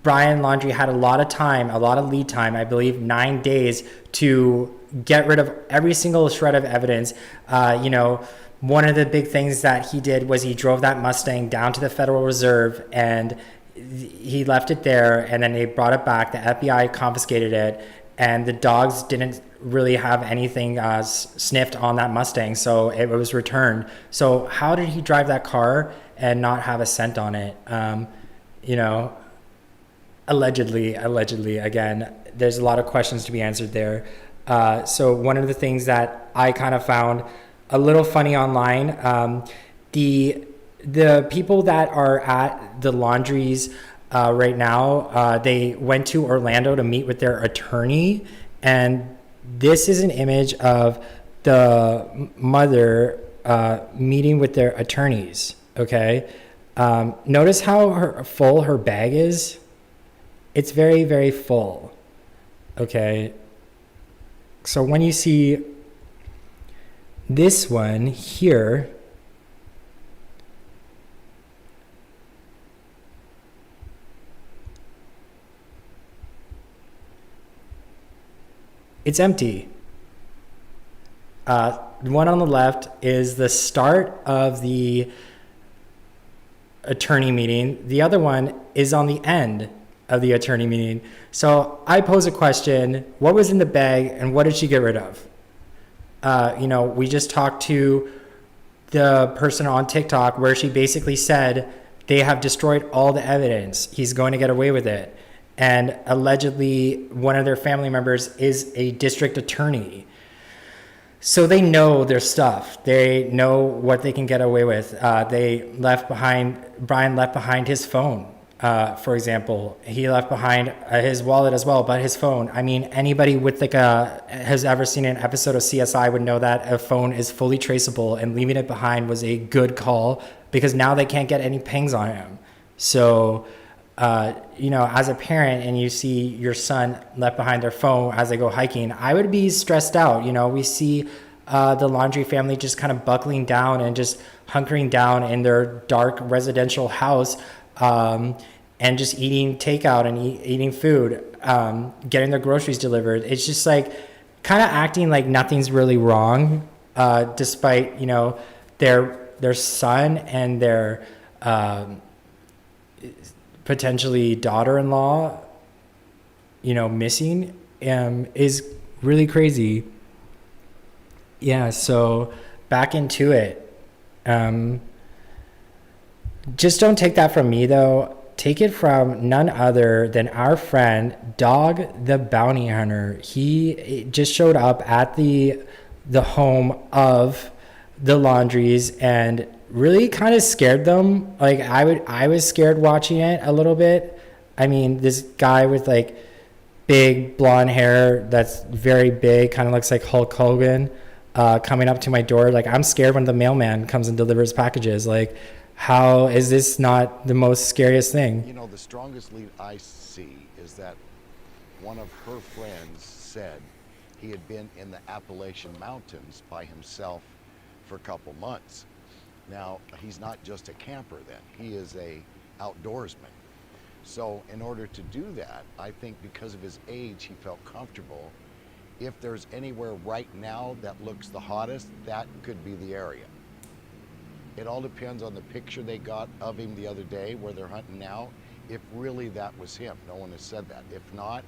Brian Laundrie had a lot of time, a lot of lead time, I believe 9 days to get rid of every single shred of evidence. One of the big things that he did was he drove that Mustang down to the Federal Reserve and he left it there, and then they brought it back. The FBI confiscated it, and the dogs didn't really have anything sniffed on that Mustang, so it was returned. So how did he drive that car and not have a scent on it? Allegedly, again, there's a lot of questions to be answered there. So one of the things that I kind of found a little funny online, the people that are at the Laundries right now, they went to Orlando to meet with their attorney, and this is an image of the mother meeting with their attorneys. Okay, notice how full her bag is. It's very, very full. Okay, so when you see this one here, it's empty. The one on the left is the start of the attorney meeting. The other one is on the end of the attorney meeting. So I pose a question: what was in the bag and what did she get rid of? We just talked to the person on TikTok where she basically said they have destroyed all the evidence. He's going to get away with it. And allegedly one of their family members is a district attorney. So they know their stuff. They know what they can get away with. Brian left behind his phone. For example, he left behind his wallet as well, but his phone. I mean, anybody with has ever seen an episode of CSI would know that a phone is fully traceable, and leaving it behind was a good call because now they can't get any pings on him. So, as a parent and you see your son left behind their phone as they go hiking, I would be stressed out. We see the Laundrie family just kind of buckling down and just hunkering down in their dark residential house, and just eating takeout and eating food, getting their groceries delivered. It's just like kind of acting like nothing's really wrong, despite, their son and their potentially daughter-in-law, missing, is really crazy. Yeah, so back into it. Just don't take that from me, though. Take it from none other than our friend, Dog the Bounty Hunter. He just showed up at the home of the Laundries and really kind of scared them. Like I was scared watching it a little bit. I mean, this guy with like big blonde hair that's very big, kind of looks like Hulk Hogan, coming up to my door. Like, I'm scared when the mailman comes and delivers packages. Like, how is this not the most scariest thing? The strongest lead I see is that one of her friends said he had been in the Appalachian Mountains by himself for a couple months. Now, he's not just a camper then, he is a outdoorsman. So in order to do that, I think because of his age, he felt comfortable. If there's anywhere right now that looks the hottest, that could be the area. It all depends on the picture they got of him the other day where they're hunting now, if really that was him. No one has said that. If not,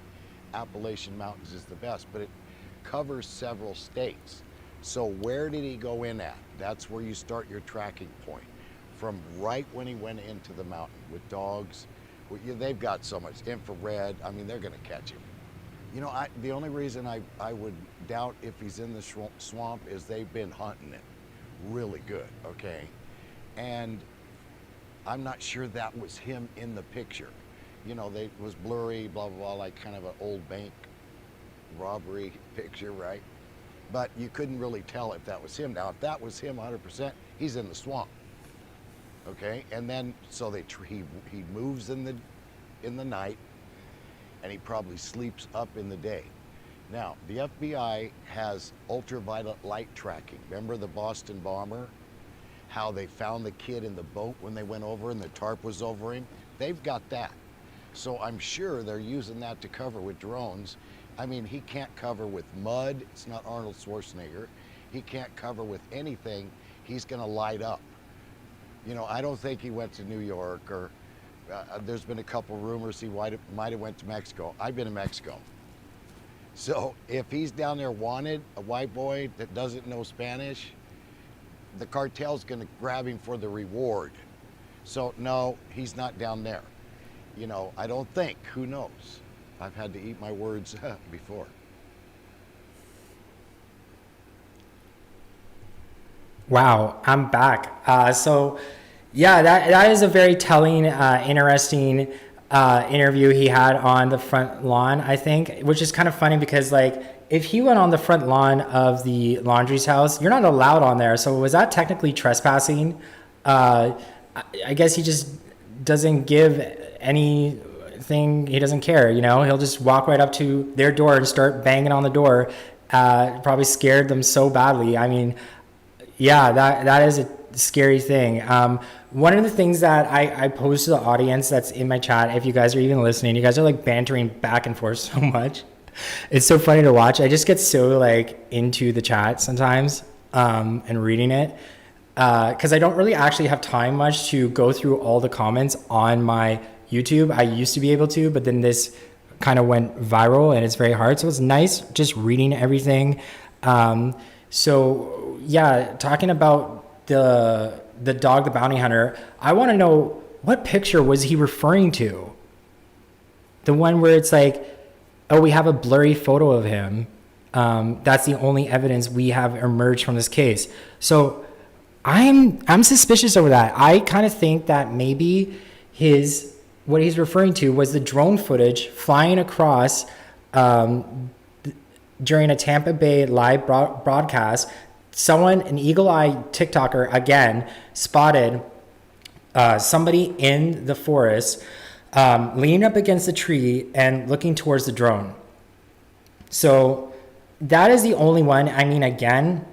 Appalachian Mountains is the best, but it covers several states. So where did he go in at? That's where you start your tracking point. From right when he went into the mountain with dogs. They've got so much infrared. I mean, they're gonna catch him. The only reason I would doubt if he's in the swamp is they've been hunting it really good, okay? And I'm not sure that was him in the picture. They was blurry, blah, blah, blah, like kind of an old bank robbery picture, right? But you couldn't really tell if that was him. Now, if that was him 100%, he's in the swamp, okay? And then, so he moves in the night, and he probably sleeps up in the day. Now, the FBI has ultraviolet light tracking. Remember the Boston bomber? How they found the kid in the boat when they went over and the tarp was over him? They've got that. So I'm sure they're using that to cover with drones. I mean, he can't cover with mud. It's not Arnold Schwarzenegger. He can't cover with anything. He's going to light up. You know, I don't think he went to New York, or there's been a couple rumors he might have went to Mexico. I've been to Mexico. So if he's down there wanted, a white boy that doesn't know Spanish, the cartel's going to grab him for the reward. So no, he's not down there. You know, I don't think. Who knows? I've had to eat my words before. Wow, I'm back. So, yeah, that is a very telling, interesting interview he had on the front lawn, I think, which is kind of funny because, like, if he went on the front lawn of the Laundrie's house, you're not allowed on there. So was that technically trespassing? I guess he just doesn't give anything. He doesn't care, you know. He'll just walk right up to their door and start banging on the door. Probably scared them so badly. I mean, yeah, that is a scary thing. One of the things that I pose to the audience that's in my chat, if you guys are even listening, you guys are like bantering back and forth so much. It's so funny to watch. I just get so like into the chat sometimes and reading it because I don't really actually have time much to go through all the comments on my YouTube. I used to be able to, but then this kind of went viral and it's very hard. So it's nice just reading everything. So yeah, talking about the dog, the bounty hunter, I want to know, what picture was he referring to? The one where it's like, oh, we have a blurry photo of him. That's the only evidence we have emerged from this case. So I'm suspicious over that. I kind of think that maybe what he's referring to was the drone footage flying across during a Tampa Bay live broadcast. Someone, an eagle-eyed TikToker, again, spotted somebody in the forest leaning up against a tree and looking towards the drone. So that is the only one. I mean, again,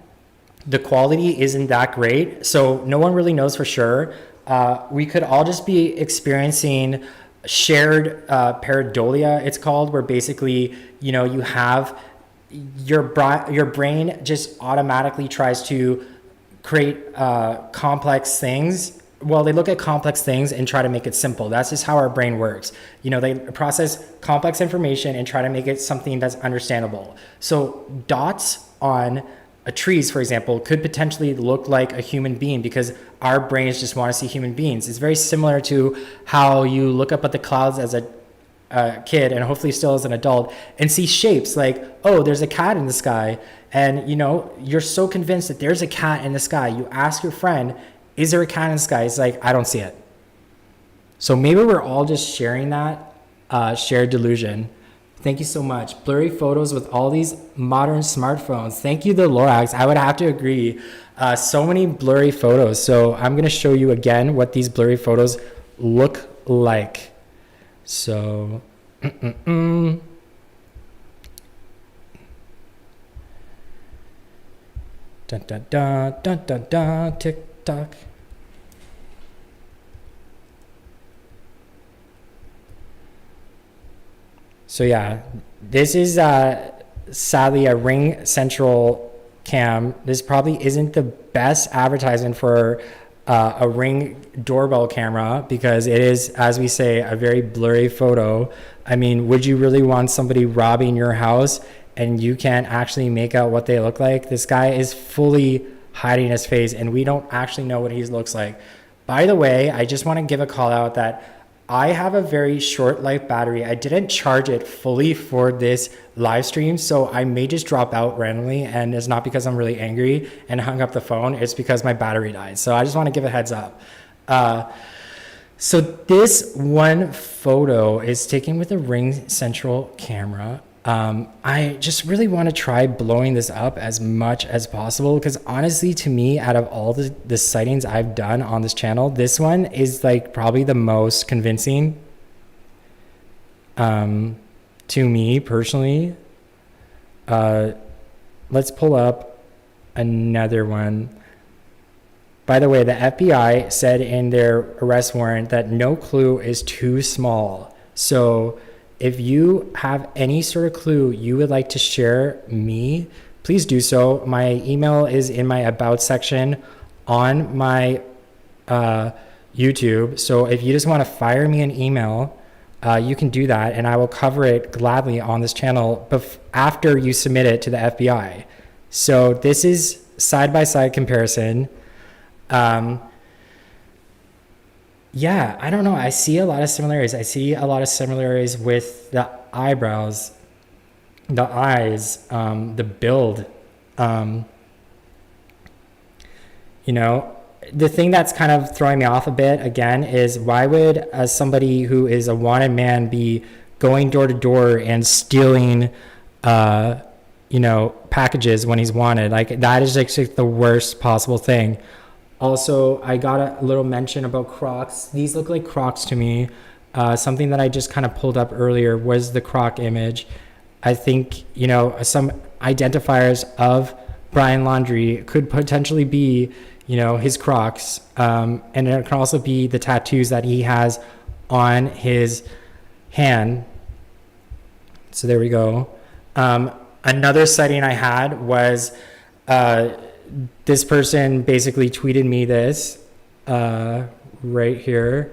the quality isn't that great, so no one really knows for sure. We could all just be experiencing shared pareidolia, it's called, where basically, you know, you have your brain just automatically tries to create complex things. Well, they look at complex things and try to make it simple. That's just how our brain works. You know, they process complex information and try to make it something that's understandable. So dots on trees, for example, could potentially look like a human being because our brains just want to see human beings. It's very similar to how you look up at the clouds as a kid and hopefully still as an adult and see shapes like, oh, there's a cat in the sky. And, you know, you're so convinced that there's a cat in the sky. You ask your friend, is there a cat in the sky? It's like, I don't see it. So maybe we're all just sharing that shared delusion. Thank you so much. Blurry photos with all these modern smartphones. Thank you, the Lorax. I would have to agree. So many blurry photos. So I'm going to show you again what these blurry photos look like. So, dun, dun, dun, dun, dun, dun, TikTok. So yeah, this is sadly a Ring Central cam. This probably isn't the best advertisement for a Ring doorbell camera because it is, as we say, a very blurry photo. I mean, would you really want somebody robbing your house and you can't actually make out what they look like? This guy is fully hiding his face and we don't actually know what he looks like. By the way, I just want to give a call out that I have a very short life battery. I didn't charge it fully for this live stream, so I may just drop out randomly, and it's not because I'm really angry and hung up the phone. It's because my battery died. So I just want to give a heads up. So this one photo is taken with a Ring Central camera. I just really want to try blowing this up as much as possible because honestly, to me, out of all the sightings I've done on this channel, this one is like probably the most convincing to me personally. Let's pull up another one. By the way, the FBI said in their arrest warrant that no clue is too small. So if you have any sort of clue you would like to share me, please do so. My email is in my about section on my YouTube. So if you just want to fire me an email, you can do that, and I will cover it gladly on this channel after you submit it to the FBI. So this is side-by-side comparison. Yeah, I don't know. I see a lot of similarities. I see a lot of similarities with the eyebrows, the eyes, the build. The thing that's kind of throwing me off a bit again is, why would somebody who is a wanted man be going door to door and stealing packages when he's wanted? Like, that is like the worst possible thing. Also, I got a little mention about crocs. These look like crocs to me. Something that I just kind of pulled up earlier was the croc image. I think, some identifiers of Brian Laundrie could potentially be, his crocs. And it can also be the tattoos that he has on his hand. So there we go. Another sighting I had was this person basically tweeted me this right here.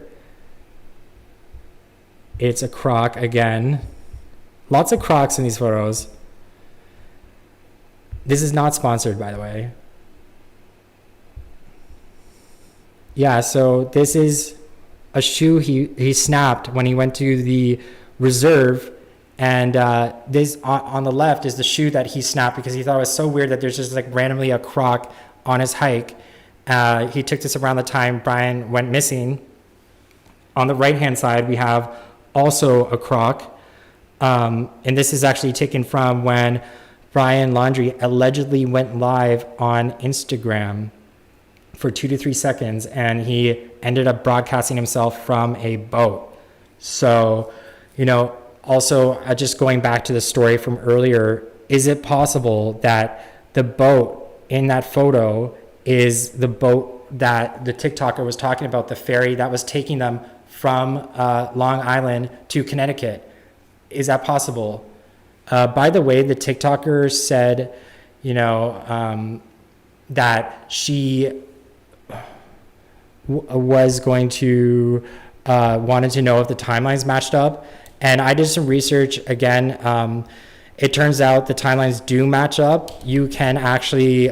It's a croc again. Lots of crocs in these photos. This is not sponsored, by the way. Yeah, so this is a shoe he snapped when he went to the reserve. And this on the left is the shoe that he snapped because he thought it was so weird that there's just like randomly a croc on his hike. He took this around the time Brian went missing. On the right-hand side, we have also a croc. And this is actually taken from when Brian Laundrie allegedly went live on Instagram for 2 to 3 seconds, and he ended up broadcasting himself from a boat. So, also, just going back to the story from earlier, is it possible that the boat in that photo is the boat that the TikToker was talking about, the ferry that was taking them from Long Island to Connecticut? Is that possible? By the way, the TikToker said, that she was going to, wanted to know if the timelines matched up. And I did some research again. It turns out the timelines do match up. You can actually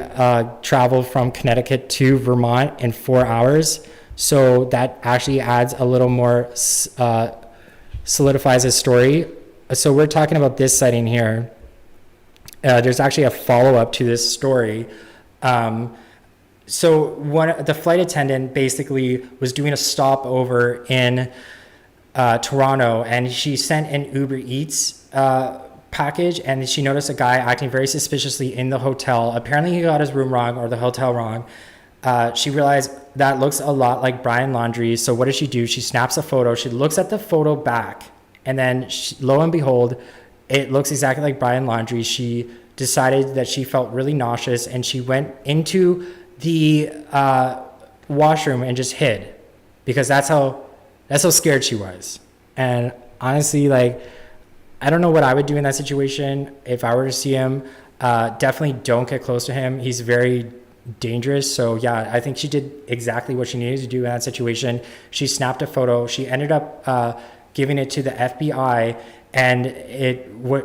travel from Connecticut to Vermont in 4 hours. So that actually adds a little more, solidifies his story. So we're talking about this sighting here. There's actually a follow-up to this story. So the flight attendant basically was doing a stopover in Toronto, and she sent an Uber Eats package, and she noticed a guy acting very suspiciously in the hotel. Apparently he got his room wrong or the hotel wrong. She realized that looks a lot like Brian Laundrie. So what does she do? She snaps a photo. She looks at the photo back, and then lo and behold, it looks exactly like Brian Laundrie. She decided that she felt really nauseous, and she went into the washroom and just hid, because that's how scared she was. And honestly, I don't know what I would do in that situation if I were to see him. Definitely don't get close to him. He's very dangerous. So yeah, I think she did exactly what she needed to do in that situation. She snapped a photo. She ended up giving it to the FBI, and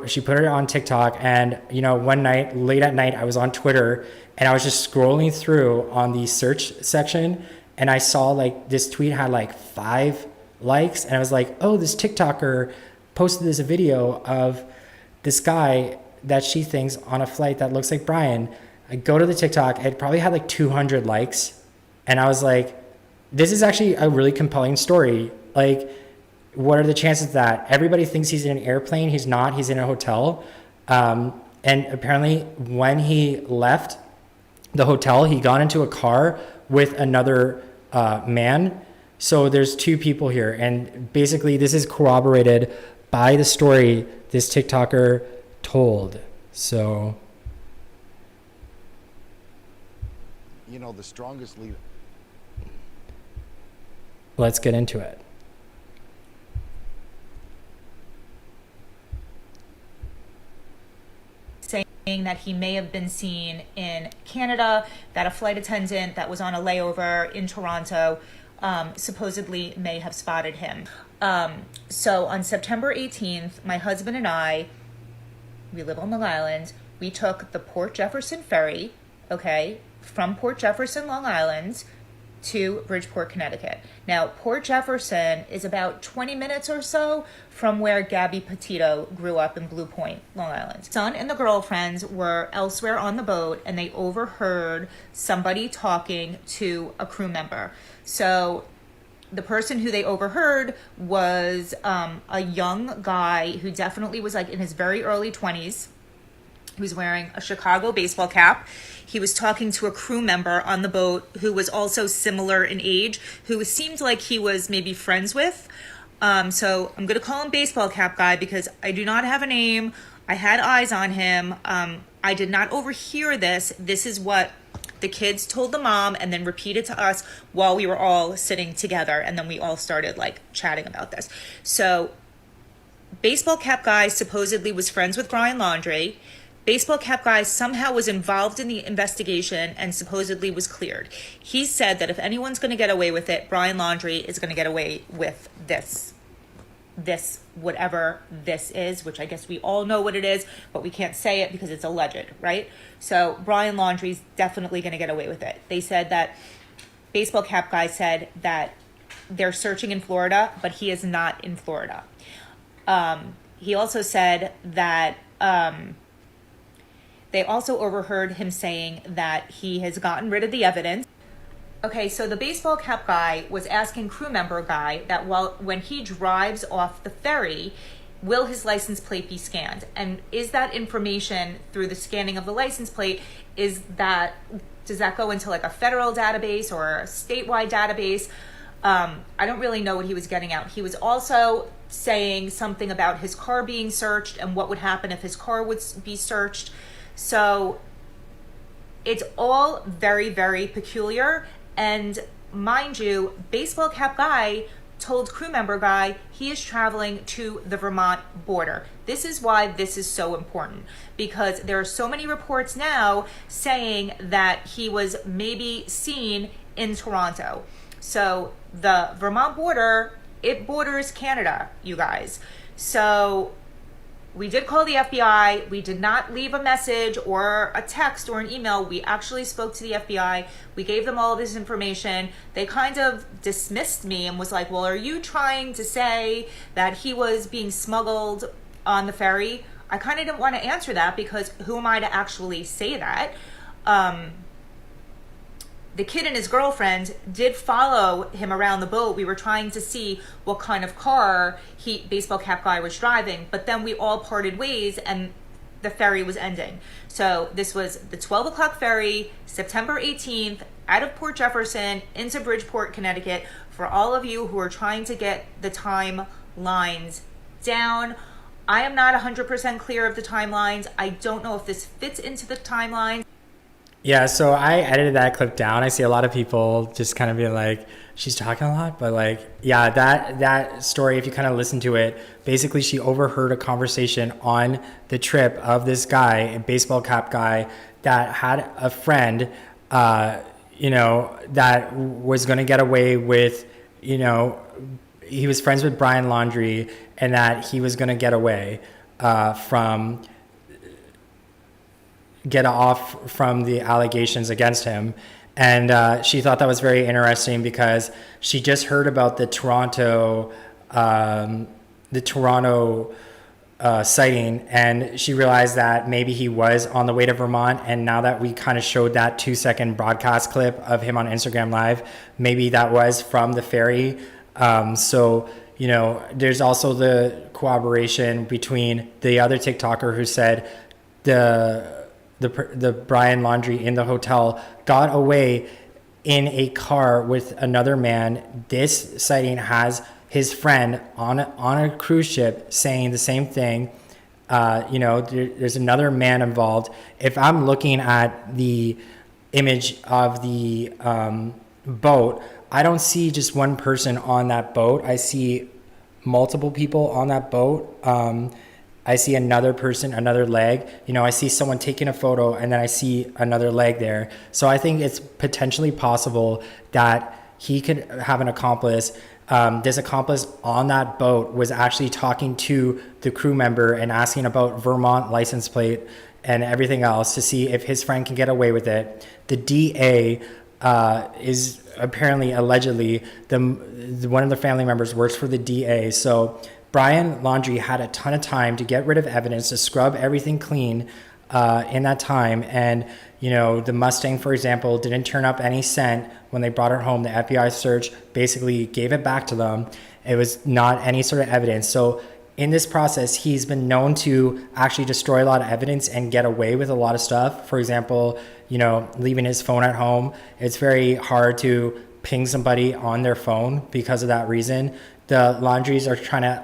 she put it on TikTok. And one night, late at night, I was on Twitter, and I was just scrolling through on the search section, and I saw this tweet had 5 likes, and I was like, oh, this TikToker posted this video of this guy that she thinks on a flight that looks like Brian. I go to the TikTok, it probably had 200 likes, and I was like, this is actually a really compelling story. What are the chances that everybody thinks he's in an airplane? He's not. He's in a hotel. And apparently when he left the hotel, he got into a car with another man. So there's 2 people here. And basically this is corroborated by the story this TikToker told. So, You know, the strongest lead. let's get into it. Saying that he may have been seen in Canada, that a flight attendant that was on a layover in Toronto supposedly may have spotted him. So on September 18th, my husband and I, we live on Long Island, we took the Port Jefferson ferry, okay, from Port Jefferson, Long Island, to Bridgeport, Connecticut. Now, Port Jefferson is about 20 minutes or so from where Gabby Petito grew up in Blue Point, Long Island. Son and the girlfriends were elsewhere on the boat, and they overheard somebody talking to a crew member. So the person who they overheard was a young guy who definitely was like in his very early 20s. He was wearing a Chicago baseball cap. He was talking to a crew member on the boat who was also similar in age, who seemed like he was maybe friends with. So I'm going to call him baseball cap guy because I do not have a name. I had eyes on him. I did not overhear this. This is what the kids told the mom and then repeated to us while we were all sitting together. And then we all started like chatting about this. So baseball cap guy supposedly was friends with Brian Laundrie. Baseball cap guy somehow was involved in the investigation and supposedly was cleared. He said that if anyone's going to get away with it, Brian Laundrie is going to get away with this whatever this is, which I guess we all know what it is, but we can't say it because it's alleged, right? So Brian Laundrie's definitely going to get away with it. They said that baseball cap guy said that they're searching in Florida, but he is not in Florida. He also said that they also overheard him saying that he has gotten rid of the evidence. Okay, so the baseball cap guy was asking crew member guy that when he drives off the ferry, will his license plate be scanned? And is that information through the scanning of the license plate, does that go into like a federal database or a statewide database? I don't really know what he was getting at. He was also saying something about his car being searched and what would happen if his car would be searched. So it's all very, very peculiar. And mind you, baseball cap guy told crew member guy he is traveling to the Vermont border. This is why this is so important, because there are so many reports now saying that he was maybe seen in Toronto. So the Vermont border, it borders Canada, you guys. So we did call the FBI. We did not leave a message or a text or an email. We actually spoke to the FBI. We gave them all this information. They kind of dismissed me and was like, well, are you trying to say that he was being smuggled on the ferry? I kind of didn't want to answer that because who am I to actually say that? The kid and his girlfriend did follow him around the boat. We were trying to see what kind of car baseball cap guy was driving, but then we all parted ways and the ferry was ending. So this was the 12 o'clock ferry, September 18th, out of Port Jefferson into Bridgeport, Connecticut. For all of you who are trying to get the timelines down, I am not 100% clear of the timelines. I don't know if this fits into the timeline. Yeah, so I edited that clip down. I see a lot of people just kind of being like, she's talking a lot, but like, yeah, that story, if you kind of listen to it, basically she overheard a conversation on the trip of this guy, a baseball cap guy, that had a friend, that was going to get away with, he was friends with Brian Laundrie, and that he was going to get off from the allegations against him. And she thought that was very interesting because she just heard about the Toronto sighting, and she realized that maybe he was on the way to Vermont. And now that we kind of showed that 2-second broadcast clip of him on Instagram Live, maybe that was from the ferry. So there's also the corroboration between the other TikToker who said the Brian Laundrie in the hotel got away in a car with another man. This sighting has his friend on a cruise ship saying the same thing. There's another man involved. If I'm looking at the image of the boat, I don't see just one person on that boat. I see multiple people on that boat. I see another person, another leg. I see someone taking a photo, and then I see another leg there. So I think it's potentially possible that he could have an accomplice. This accomplice on that boat was actually talking to the crew member and asking about Vermont license plate and everything else to see if his friend can get away with it. The DA is apparently, allegedly, one of the family members works for the DA. So Brian Laundrie had a ton of time to get rid of evidence, to scrub everything clean in that time. And, the Mustang, for example, didn't turn up any scent when they brought it home. The FBI search basically gave it back to them. It was not any sort of evidence. So in this process, he's been known to actually destroy a lot of evidence and get away with a lot of stuff. For example, leaving his phone at home. It's very hard to ping somebody on their phone because of that reason. The Laundries are trying to,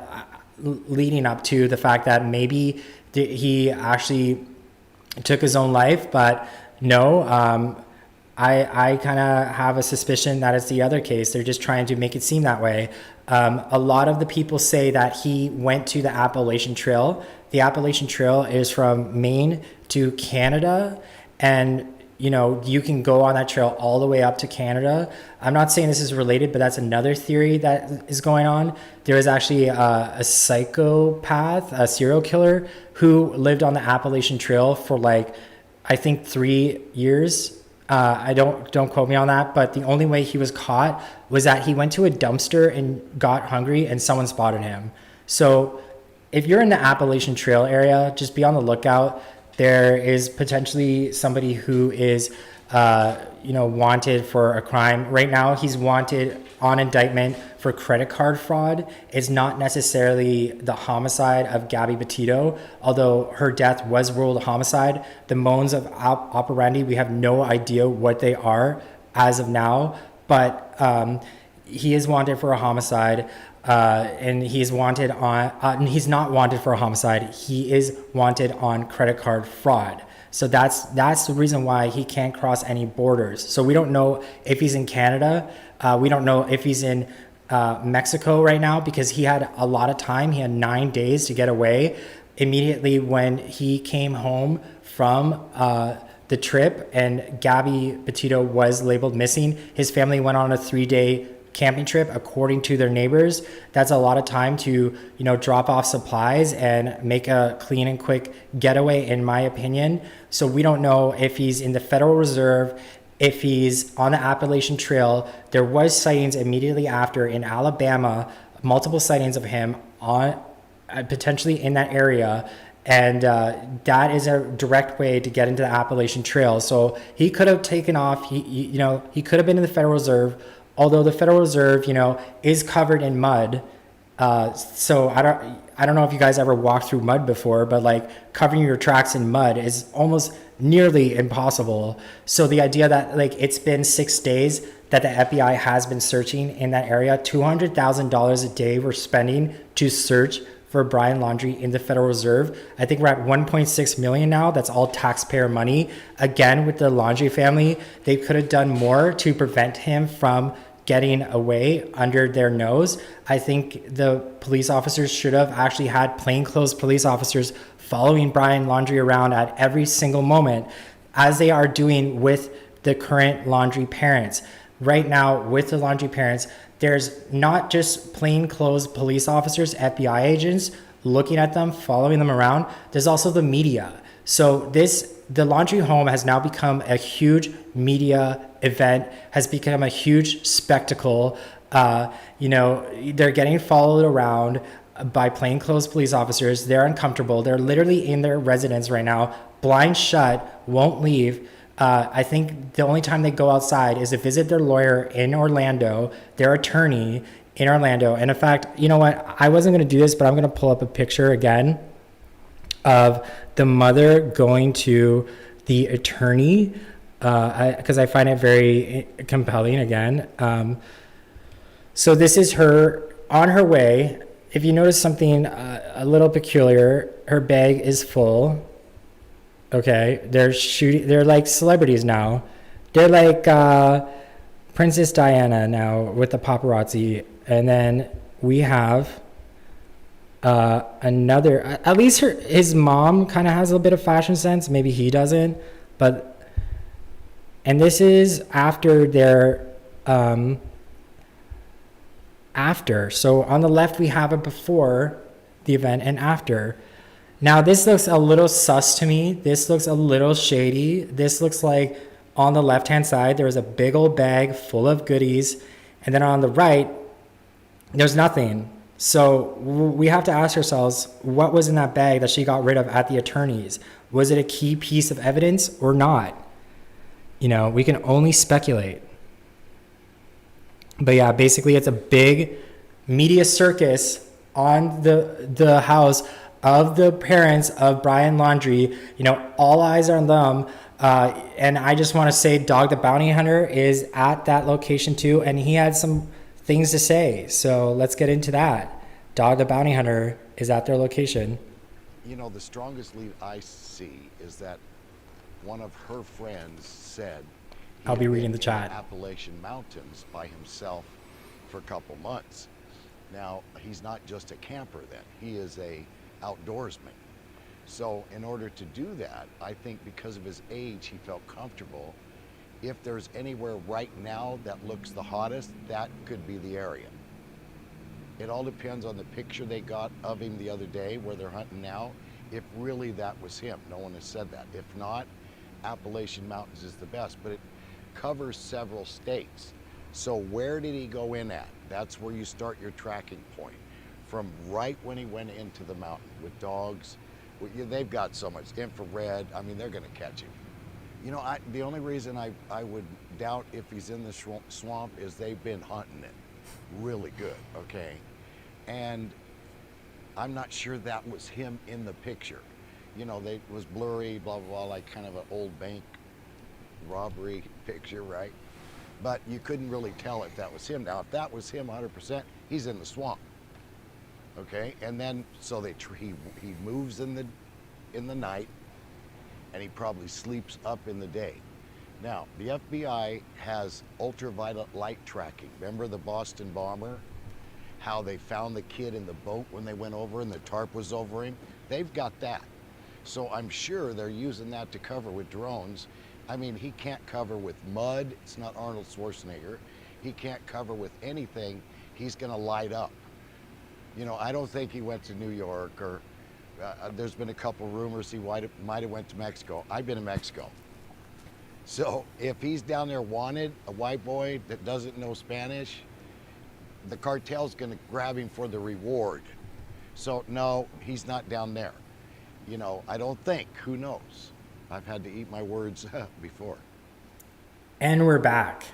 leading up to the fact that maybe he actually took his own life, but no, I kind of have a suspicion that it's the other case. They're just trying to make it seem that way. A lot of the people say that he went to the Appalachian Trail. The Appalachian Trail is from Maine to Canada, and you can go on that trail all the way up to Canada. I'm not saying this is related, but that's another theory that is going on. There is actually a psychopath, a serial killer, who lived on the Appalachian Trail for I think 3 years. I don't quote me on that, but the only way he was caught was that he went to a dumpster and got hungry and someone spotted him. So if you're in the Appalachian Trail area, just be on the lookout. There is potentially somebody who is, wanted for a crime. Right now, he's wanted on indictment for credit card fraud. It's not necessarily the homicide of Gabby Petito, although her death was ruled a homicide. The modes of operandi, we have no idea what they are as of now, but he is wanted for a homicide. And he's wanted on, he's not wanted for a homicide. He is wanted on credit card fraud. So that's the reason why he can't cross any borders. So we don't know if he's in Canada. We don't know if he's in Mexico right now, because he had a lot of time. He had 9 days to get away. Immediately when he came home from the trip and Gabby Petito was labeled missing, his family went on a 3-day camping trip, according to their neighbors. That's a lot of time to, drop off supplies and make a clean and quick getaway, in my opinion. So we don't know if he's in the Federal Reserve, if he's on the Appalachian Trail. There was sightings immediately after in Alabama, multiple sightings of him on potentially in that area. And that is a direct way to get into the Appalachian Trail. So he could have taken off. He could have been in the Federal Reserve, although the Federal Reserve, is covered in mud. So I don't know if you guys ever walked through mud before, but covering your tracks in mud is almost nearly impossible. So the idea that it's been 6 days that the FBI has been searching in that area, $200,000 a day we're spending to search for Brian Laundrie in the Federal Reserve. I think we're at 1.6 million now. That's all taxpayer money. Again, with the Laundrie family, they could have done more to prevent him from getting away under their nose. I think the police officers should have actually had plainclothes police officers following Brian Laundrie around at every single moment, as they are doing with the current Laundrie parents. Right now, with the Laundrie parents, there's not just plainclothes police officers, FBI agents looking at them, following them around. There's also the media. So the Laundrie home has now become a huge media event, has become a huge spectacle. They're getting followed around by plainclothes police officers. They're uncomfortable. They're literally in their residence right now, blinds shut, won't leave. I think the only time they go outside is to visit their lawyer in Orlando, their attorney in Orlando. And in fact, you know what? I wasn't going to do this, but I'm going to pull up a picture again of the mother going to the attorney, because I find it very compelling again. So this is her on her way if you notice something a little peculiar, her bag is full. Okay, they're like celebrities now. They're like Princess Diana now with the paparazzi. And then we have another, at least his mom kind of has a bit of fashion sense. Maybe he doesn't, and this is after their, after. So on the left, we have it before the event and after. Now this looks a little sus to me. This looks a little shady. This looks like on the left-hand side, there was a big old bag full of goodies. And then on the right, there's nothing. So we have to ask ourselves, what was in that bag that she got rid of at the attorney's? Was it a key piece of evidence or not? You know, we can only speculate. But yeah, basically it's a big media circus on the house of the parents of Brian Laundrie. You know, all eyes are on them. And I just want to say Dog the Bounty Hunter is at that location too, and he had some things to say. So let's get into that. Dog the Bounty Hunter is at their location. You know, the strongest lead I see is that one of her friends said I'll be reading the in chat. Appalachian Mountains by himself for a couple months. Now, he's not just a camper then. He is a outdoorsman. So in order to do that, I think because of his age, he felt comfortable. If there's anywhere right now that looks the hottest, that could be the area. It all depends on the picture they got of him the other day where they're hunting now, if really that was him. No one has said that. If not, Appalachian Mountains is the best, but it covers several states. So where did he go in at? That's where you start your tracking point. From right when he went into the mountain with dogs. They've got so much infrared. I mean, they're going to catch him. You know, the only reason I would doubt if he's in the swamp is they've been hunting it really good, okay? And I'm not sure that was him in the picture. You know, it was blurry, blah, blah, blah, like kind of an old bank robbery picture, right? But you couldn't really tell if that was him. Now, if that was him 100%, he's in the swamp, okay? And then, so he moves in the night, and he probably sleeps up in the day. Now, the FBI has ultraviolet light tracking. Remember the Boston bomber? How they found the kid in the boat when they went over and the tarp was over him? They've got that. So I'm sure they're using that to cover with drones. I mean, he can't cover with mud. It's not Arnold Schwarzenegger. He can't cover with anything. He's going to light up. You know, I don't think he went to New York, or there's been a couple rumors he might have went to Mexico. I've been to Mexico. So if he's down there wanted, a white boy that doesn't know Spanish, the cartel's going to grab him for the reward. So no, he's not down there. You know, I don't think. Who knows? I've had to eat my words before. And we're back.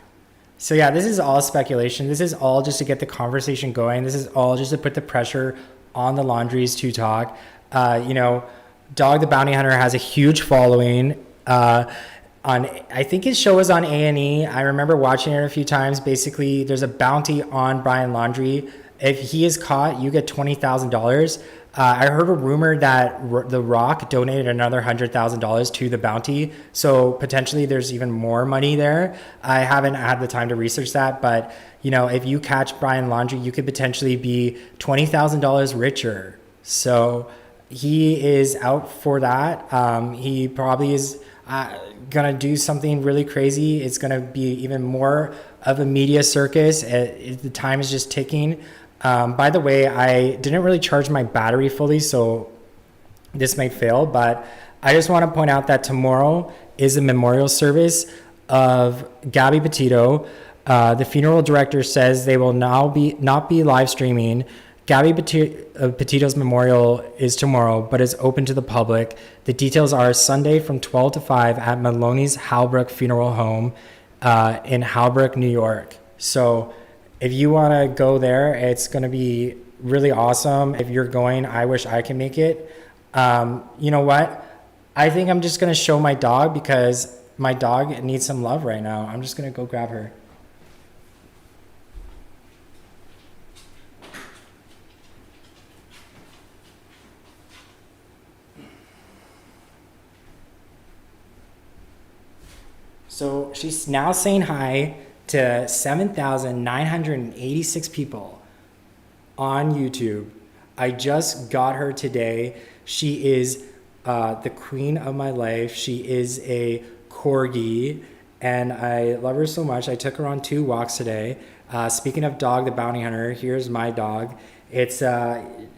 So yeah, this is all speculation. This is all just to get the conversation going. This is all just to put the pressure on the Laundries to talk. You know, Dog the Bounty Hunter has a huge following. I think his show was on A&E. I remember watching it a few times. Basically, there's a bounty on Brian Laundrie. If he is caught, you get $20,000. I heard a rumor that The Rock donated another $100,000 to the bounty. So potentially there's even more money there. I haven't had the time to research that, but you know, if you catch Brian Laundrie, you could potentially be $20,000 richer. So he is out for that. He probably is gonna do something really crazy. It's gonna be even more of a media circus. The time is just ticking. By the way, I didn't really charge my battery fully, so this might fail, but I just want to point out that tomorrow is a memorial service of Gabby Petito. The funeral director says they will not be live streaming. Gabby Petito's memorial is tomorrow, but is open to the public. The details are Sunday from 12 to 5 at Maloney's Halbrook Funeral Home in Halbrook, New York. So if you want to go there, it's going to be really awesome. If you're going, I wish I can make it. You know what? I think I'm just going to show my dog because my dog needs some love right now. I'm just going to go grab her. So she's now saying hi to 7,986 people on YouTube. I just got her today. She is the queen of my life. She is a corgi, and I love her so much. I took her on 2 walks today. Speaking of Dog the Bounty Hunter, here's my dog. It's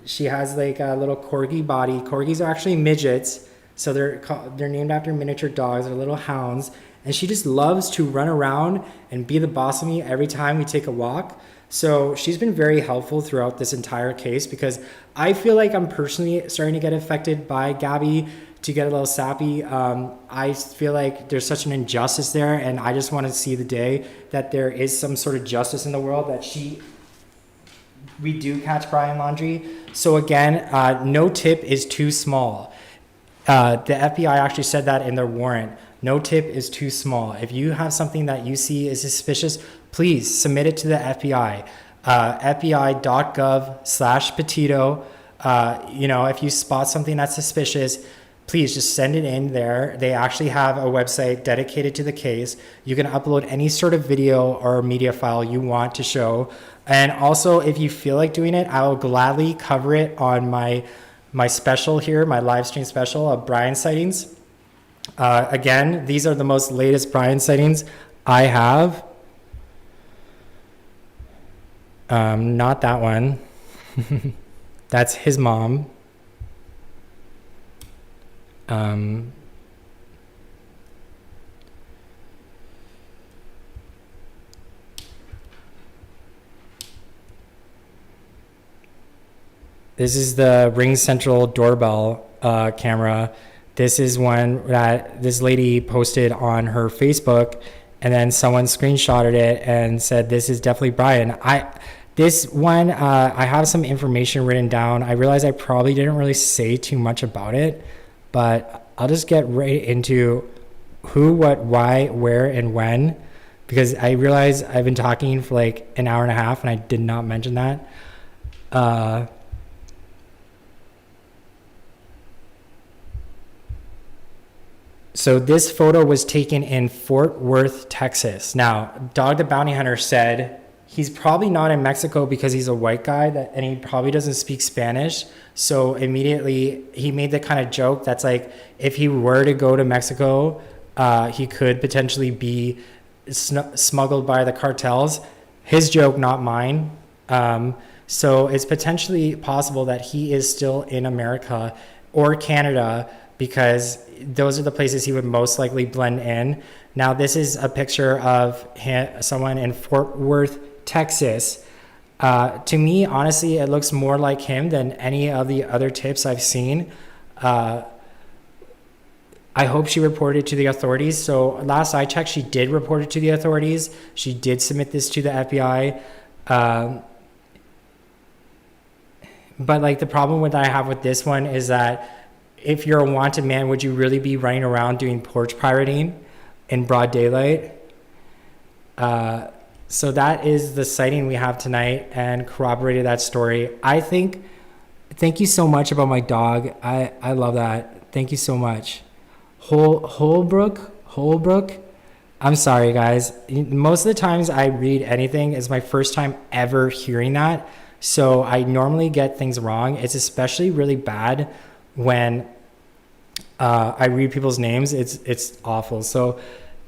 she has like a little corgi body. Corgis are actually midgets, so they're named after miniature dogs. They're little hounds, and she just loves to run around and be the boss of me every time we take a walk. So she's been very helpful throughout this entire case, because I feel like I'm personally starting to get affected by Gabby, to get a little sappy. I feel like there's such an injustice there, and I just want to see the day that there is some sort of justice in the world, that we do catch Brian Laundrie. So again, no tip is too small. The FBI actually said that in their warrant. No tip is too small. If you have something that you see is suspicious, please submit it to the FBI. FBI.gov/Petito. If you spot something that's suspicious, please just send it in there. They actually have a website dedicated to the case. You can upload any sort of video or media file you want to show. And also, if you feel like doing it, I will gladly cover it on my special here, my live stream special of Brian Sightings. Again, these are the most latest Brian sightings I have. Not that one. That's his mom. This is the Ring Central doorbell camera. This is one that this lady posted on her Facebook, and then someone screenshotted it and said, "This is definitely Brian." This one, I have some information written down. I realize I probably didn't really say too much about it, but I'll just get right into who, what, why, where, and when, because I realize I've been talking for like an hour and a half and I did not mention that. So this photo was taken in Fort Worth, Texas. Now, Dog the Bounty Hunter said he's probably not in Mexico because he's a white guy and he probably doesn't speak Spanish. So immediately he made the kind of joke that's like, if he were to go to Mexico, he could potentially be smuggled by the cartels. His joke, not mine. So it's potentially possible that he is still in America or Canada, because those are the places he would most likely blend in. Now, this is a picture of someone in Fort Worth, Texas. To me, honestly, it looks more like him than any of the other tips I've seen. I hope she reported to the authorities. So last I checked, she did report it to the authorities. She did submit this to the FBI. But like the problem that I have with this one is that if you're a wanted man, would you really be running around doing porch pirating in broad daylight? So that is the sighting we have tonight, and corroborated that story. Thank you so much about my dog. I love that. Thank you so much. Holbrook. I'm sorry, guys. Most of the times I read anything, it's my first time ever hearing that. So I normally get things wrong. It's especially really bad when I read people's names. It's awful. So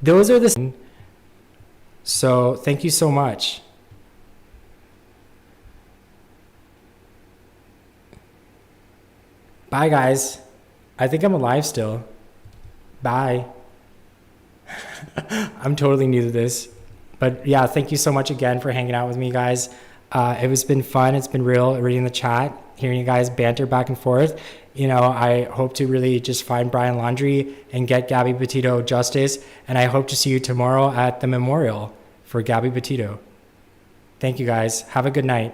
those are the. So thank you so much. Bye, guys. I think I'm alive still. Bye. I'm totally new to this. But yeah, thank you so much again for hanging out with me, guys. It has been fun. It's been real reading the chat, hearing you guys banter back and forth. I hope to really just find Brian Laundrie and get Gabby Petito justice. And I hope to see you tomorrow at the memorial for Gabby Petito. Thank you, guys. Have a good night.